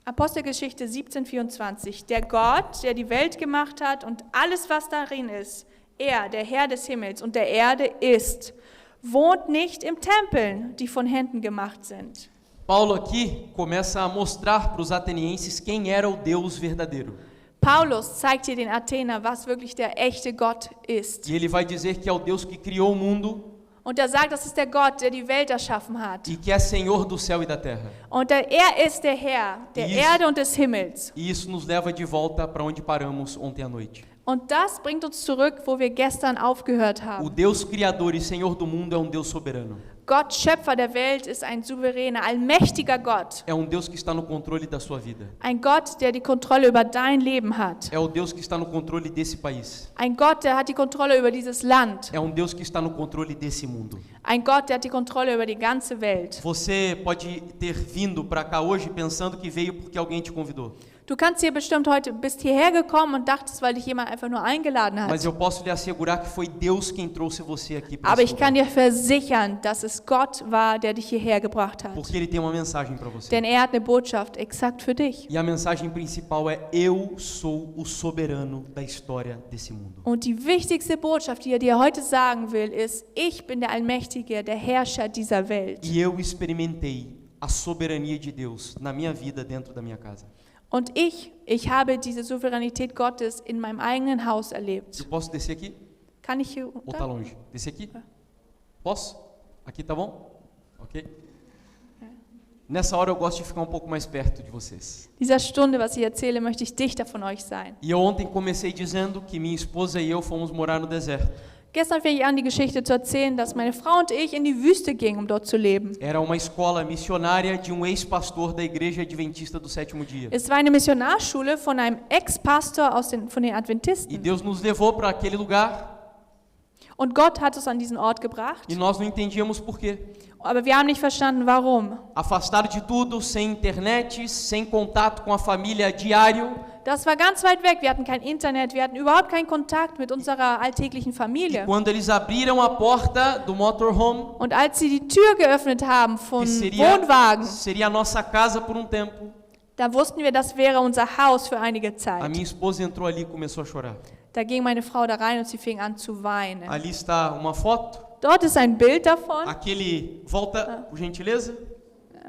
Apostelgeschichte 17, 24. Der Gott, der die Welt gemacht hat und alles, was darin ist, er, der Herr des Himmels und der Erde ist, wohnt nicht im Tempeln, die von Händen gemacht sind. Paulo aqui começa a mostrar para os atenienses quem era o Deus verdadeiro. Paulus zeigt hier den Athener, was wirklich der echte Gott ist. E ele vai dizer que é o Deus que criou o mundo Und er sagt, das ist der Gott, der die Welt erschaffen hat. e que é Senhor do céu e da terra. Und er ist der Herr der Isso. Erde und des Himmels. E isso nos leva de volta para onde paramos ontem à noite. Und das bringt uns zurück, wo wir gestern aufgehört O haben. Deus criador e Senhor do mundo é um Deus soberano. Gott, Schöpfer der Welt, ist ein souveräner, allmächtiger Gott. É um Deus que está no controle da sua vida. Ein Gott, der die Kontrolle über dein Leben hat. É o Deus que está no controle desse país. Ein Gott, der hat die Kontrolle über dieses Land. É um Deus que está no controle desse mundo. Ein Gott, der hat die Kontrolle über die ganze Welt. Você pode ter vindo para cá hoje pensando que veio porque alguém te convidou. Du kannst hier bestimmt heute, bist hierher gekommen und dachtest, weil dich jemand einfach nur eingeladen Mas hat. eu posso lhe assegurar que foi Deus quem trouxe você aqui para Aber esse ich kann lugar. dir versichern, dass es Gott war, der dich hierher gebracht hat. Porque ele tem uma mensagem para você. Denn er hat eine Botschaft exakt für dich. E a mensagem principal é: eu sou o soberano da história desse mundo. Und die wichtigste Botschaft, die er dir heute sagen will, ist, ich bin der Allmächtige, der Herrscher dieser Welt. E eu experimentei a soberania de Deus na minha vida dentro da minha casa. Und ich habe diese Souveränität Gottes in meinem eigenen Haus erlebt. Eu posso descer aqui? Kann ich hier Ou tá longe? Descer aqui? Posso? Aqui tá bom? Ok? Nessa hora eu gosto de ficar um pouco mais perto de vocês. Dieser Stunde, was ich erzähle, möchte ich dichter von euch sein. E eu ontem comecei dizendo que minha esposa e eu fomos morar no deserto. Gestern fing ich an, die Geschichte zu erzählen, dass meine Frau und ich in die Wüste gingen, um dort zu leben. Era uma escola missionária de um ex-pastor da Igreja Adventista do Sétimo Dia. Es war eine Missionarschule von einem Ex-Pastor von den E Adventisten. Deus nos levou para aquele lugar Und Gott hat uns an diesen Ort gebracht, e nós não entendíamos por quê. aber wir haben nicht verstanden, warum. Afastado de tudo, sem internet, sem contato com a família diário. Das war ganz weit weg. Wir hatten kein Internet, wir hatten überhaupt keinen Kontakt mit unserer alltäglichen E Familie. quando eles abriram a porta do motorhome, Und als sie die Tür geöffnet haben von que Wohnwagen, seria a nossa casa por um tempo, da wussten wir, das wäre unser Haus für einige a Zeit. minha esposa entrou ali e começou a chorar. Da ging meine Frau da rein und sie fing an zu weinen. Ali está uma foto. Dort ist ein Bild davon. Aquele, volta, por gentileza.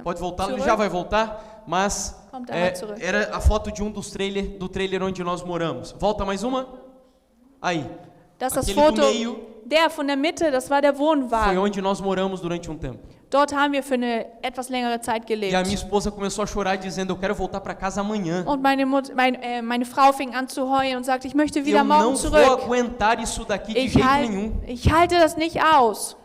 Pode voltar, ele Zurück. já vai voltar, mas Kommt einmal zurück. era a foto de um do trailer onde nós moramos. Volta mais uma. Aí. Das ist das Aquele do Foto, meio der von der Mitte, das war der foi Wohnwagen. onde nós moramos durante um tempo. Dort haben wir für eine etwas längere Zeit E a minha gelebt. esposa começou a chorar dizendo, eu quero voltar para casa amanhã. Und meine Frau fing an zu heulen und sagte, ich möchte wieder Eu não morgen vou zurück. aguentar isso daqui de jeito nenhum. Ich halte das nicht aus.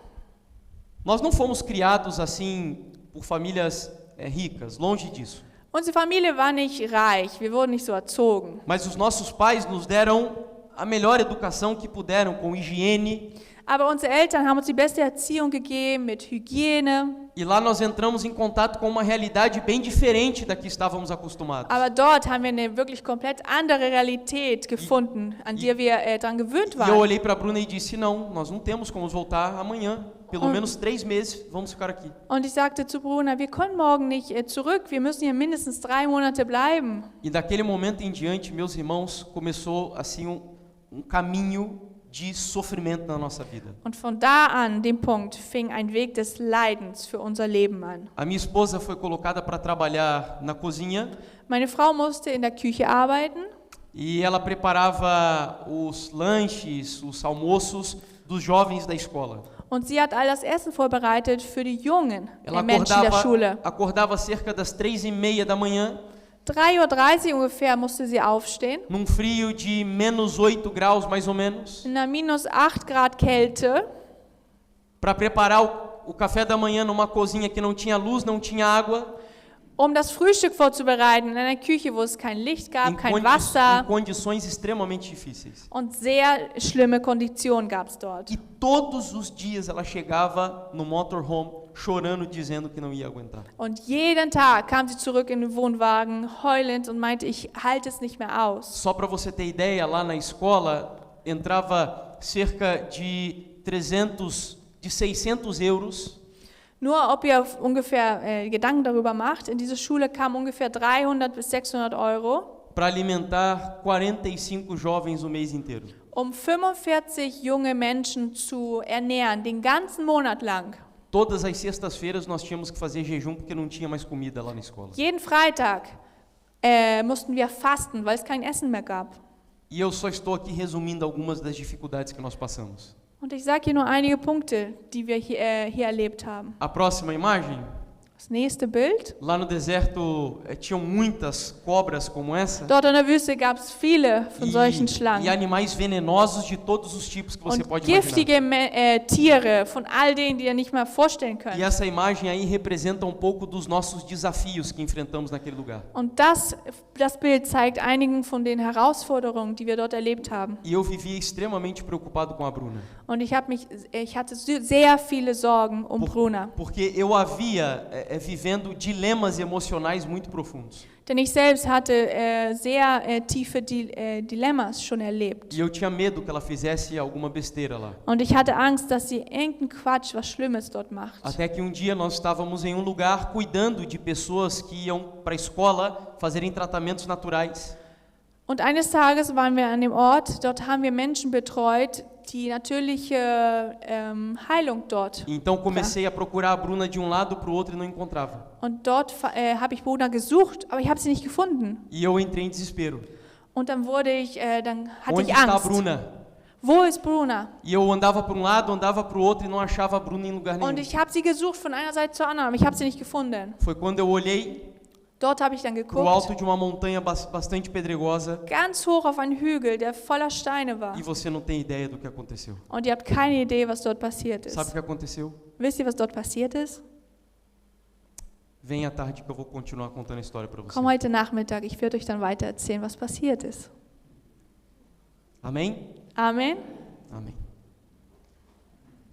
Nós não fomos criados assim por famílias ricas, longe disso. Unsere Familie war nicht reich, wir wurden nicht so erzogen. Mas os nossos pais nos deram a melhor educação que puderam, com higiene. Aber unsere Eltern haben uns die beste Erziehung gegeben mit Hygiene. E lá nós entramos em contato com uma realidade bem diferente da que estávamos acostumados. Aber dort haben wir eine wirklich komplett andere Realität gefunden, an die wir daran gewöhnt E eu waren. olhei para a Bruna e disse, não, nós não temos como voltar amanhã. Pelo menos 3 meses vamos ficar aqui. Und ich sagte zu Bruna, wir können morgen nicht zurück, wir müssen hier mindestens 3 Monate bleiben. E daquele momento em diante, meus irmãos, começou assim um caminho de sofrimento na nossa vida. Und von da an, dem Punkt, fing ein Weg des Leidens für unser Leben an. A minha esposa foi colocada para trabalhar na cozinha Meine Frau musste in der Küche arbeiten e ela preparava os lanches, os almoços dos jovens da escola. und sie hat all das Essen vorbereitet für die Jungen, Ela die Menschen der Schule. acordava cerca das 3:30 da manhã, 3:30 Uhr ungefähr musste sie aufstehen, num frio de -8 graus mais ou menos, in einer -8 Grad Kälte, para preparar o café da manhã numa cozinha que não tinha luz, não tinha água, das Frühstück vorzubereiten in einer Küche, wo es kein Licht gab, kein em Wasser condições extremamente difíceis. und sehr schlimme Konditionen gab es dort. E todos os dias ela chegava no motorhome chorando, dizendo que não ia aguentar. Und jeden Tag kam sie zurück in den Wohnwagen, heulend und meinte, ich halte es nicht mehr aus. Só para você ter ideia, lá na escola entrava cerca de 600 euros Nur ob ihr ungefähr Gedanken darüber macht, in diese Schule kamen ungefähr 300 bis 600 Euro, para alimentar 45 jovens o mês inteiro. 45 junge Menschen zu ernähren, den ganzen Monat lang. Todas as sextas-feiras nós tínhamos que fazer jejum porque não tinha mais comida lá na escola. Jeden Freitag mussten wir fasten, weil es kein Essen mehr gab. E eu só estou aqui resumindo algumas das dificuldades que nós passamos. Und ich sage hier nur einige Punkte, die wir hier erlebt haben. A próxima imagem, Das nächste Bild. lá no deserto tinham muitas cobras como essa. Dort in der Wüste gab es viele von solchen E Schlangen. animais venenosos de todos os tipos que você Und pode imaginar. giftige Tiere von all denen, die ihr nicht mal vorstellen E könnt. essa imagem aí representa um pouco dos nossos desafios que enfrentamos naquele lugar. Und das Bild zeigt einigen von den Herausforderungen, die wir dort erlebt haben. E eu vivia extremamente preocupado com a Bruna, Und ich hatte sehr viele Sorgen um Bruna. porque eu havia vivendo dilemas emocionais muito profundos. Denn ich selbst hatte sehr tiefe Dilemmas schon erlebt. E eu tinha medo que ela fizesse alguma besteira lá. Und ich hatte Angst, dass sie irgendeinen Quatsch, was Schlimmes dort macht. Até que um dia nós estávamos em um lugar cuidando de pessoas que iam para a escola fazerem tratamentos naturais. Und eines Tages waren wir an dem Ort, dort haben wir Menschen betreut, die natürliche Heilung dort. Então comecei a procurar a Bruna de um lado para o outro e não encontrava. Und dort habe ich Bruna gesucht, aber ich habe sie nicht gefunden. E eu entrei em desespero. Und dann hatte Onde ich está a Angst. Bruna? Wo ist Bruna? E eu andava para um lado, andava para o outro e não achava a Bruna em lugar nenhum. Und ich habe sie gesucht von einer Seite zur anderen, aber ich habe sie nicht gefunden. Foi quando eu olhei Dort habe ich dann para o geguckt, alto de uma montanha bastante pedregosa ganz hoch auf einen Hügel, der voller Steine war. e você não tem ideia do que aconteceu. Und ihr habt keine Idee, was dort passiert Sabe o ist. que aconteceu? Wisst ihr, was dort passiert ist? Vem à tarde que eu vou continuar contando a história para você. Komm heute Nachmittag, ich werde euch dann weiter erzählen, was passiert ist. Amém? Amen. Amém.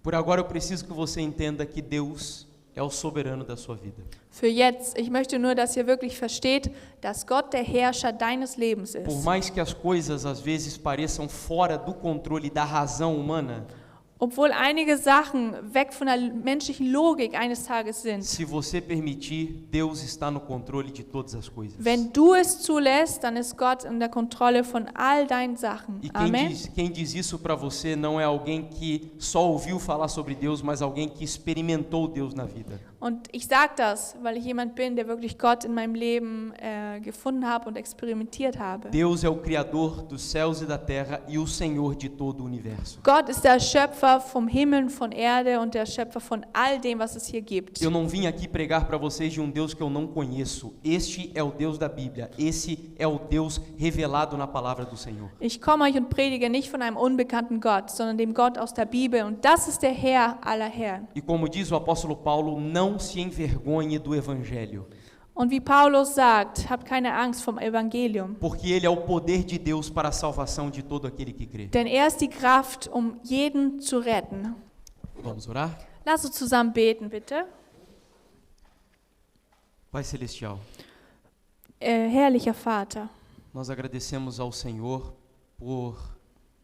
Por agora eu preciso que você entenda que Deus é o soberano da sua vida. Für jetzt, ich möchte nur, dass ihr wirklich versteht, dass Gott der Herrscher deines Lebens Por ist. mais que as coisas às vezes pareçam fora do controle da razão humana, Obwohl einige Sachen weg von der menschlichen Logik eines Tages sind. se você permitir, Deus está no controle de todas as coisas. Wenn du es zulässt, dann ist Gott in der Kontrolle von all deinen Sachen. E Amen. quem diz isso para você não é alguém que só ouviu falar sobre Deus, mas alguém que experimentou Deus na vida. Und ich sage das, weil ich jemand bin, der wirklich Gott in meinem Leben gefunden habe und experimentiert habe. Deus é o Criador dos céus e da terra e o Senhor de todo o universo. Gott ist der Schöpfer vom Himmel und von Erde und der Schöpfer von all dem, was es hier gibt. Eu não vim aqui pregar para vocês de um Deus que eu não conheço. Este é o Deus da Bíblia. Esse é o Deus revelado na palavra do Senhor. Ich komme euch und predige nicht von einem unbekannten Gott, sondern dem Gott aus der Bibel. Und das ist der Herr aller Herren. E como diz o apóstolo Paulo, não se envergonhe do evangelho, Und wie Paulus sagt, habt keine Angst vom Evangelium. porque ele é o poder de Deus para a salvação de todo aquele que crê. Denn er ist die Kraft, um jeden zu retten. Vamos orar? Lass uns zusammen beten, bitte. Pai Celestial, Herrlicher Vater, nós agradecemos ao Senhor por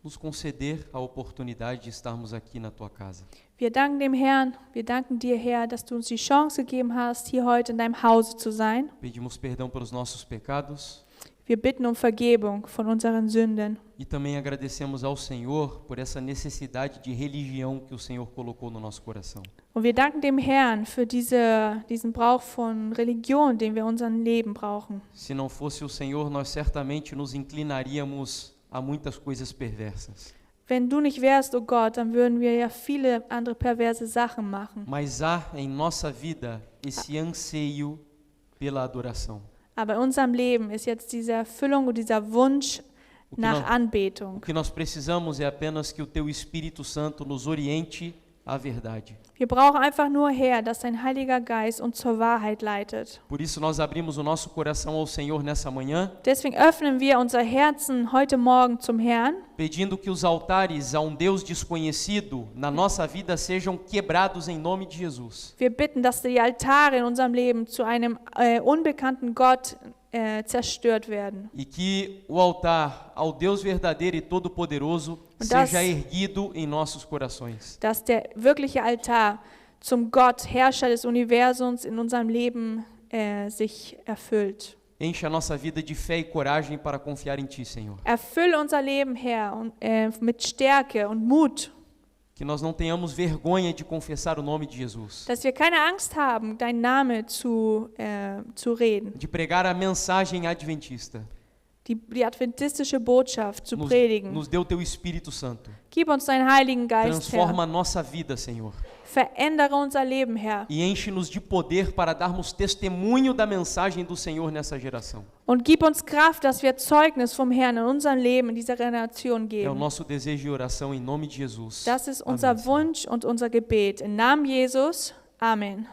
nos conceder a oportunidade de estarmos aqui na Tua casa. wir danken dem Herrn, wir danken dir, Herr, dass du uns die Chance gegeben hast, hier heute in deinem Hause zu sein. Pedimos perdão pelos nossos pecados Wir bitten um Vergebung von unseren Sünden. e também agradecemos ao Senhor por essa necessidade de religião que o Senhor colocou no nosso coração. Und wir danken dem Herrn für diesen Brauch von Religion, den wir in unserem Leben brauchen. Se não fosse o Senhor, nós certamente nos inclinaríamos a muitas coisas perversas. Wenn du nicht wärst, oh Gott, dann würden wir ja viele andere perverse Sachen machen. Mas há em nossa vida esse anseio pela adoração. Aber in unserem Leben ist jetzt diese Erfüllung und dieser Wunsch O que nach nós- Anbetung. O que nós precisamos é apenas que o Teu Espírito Santo nos oriente à verdade. Wir brauchen einfach nur, Herr, dass dein Heiliger Geist uns zur Wahrheit leitet. Por isso nós abrimos o nosso coração ao Senhor nessa manhã, Deswegen öffnen wir unser Herzen heute Morgen zum Herrn, pedindo que os altares a um Deus desconhecido na nossa vida sejam quebrados em nome de Jesus. Wir bitten, dass die Altare in unserem Leben zu einem unbekannten Gott zerstört werden. E que o altar ao Deus verdadeiro e todo-poderoso das- seja erguido em nossos corações. Dass der wirkliche Altar zum Gott, Herrscher des Universums, in unserem Leben sich erfüllt. Enche a nossa vida de fé e coragem para confiar em Ti, Senhor. Erfülle unser Leben, Herr, und, mit Stärke und Mut, Que nós não tenhamos vergonha de confessar o nome de Jesus. dass wir keine Angst haben, deinen Namen zu reden, De pregar a mensagem adventista. die adventistische Botschaft zu Nos predigen. dê o Teu Espírito Santo. Gib uns deinen Heiligen Geist, Herr. Transforma a nossa vida, Senhor. Verändere unser Leben, Herr. E enche-nos de poder para darmos testemunho da mensagem do Senhor nessa geração. Und gib uns Kraft, dass wir Zeugnis vom Herrn in unserem Leben in dieser Generation É o geben. nosso desejo e oração em nome de Jesus. Das ist unser Amém, Senhor. Wunsch und unser Gebet. Im Namen Jesus. Amen.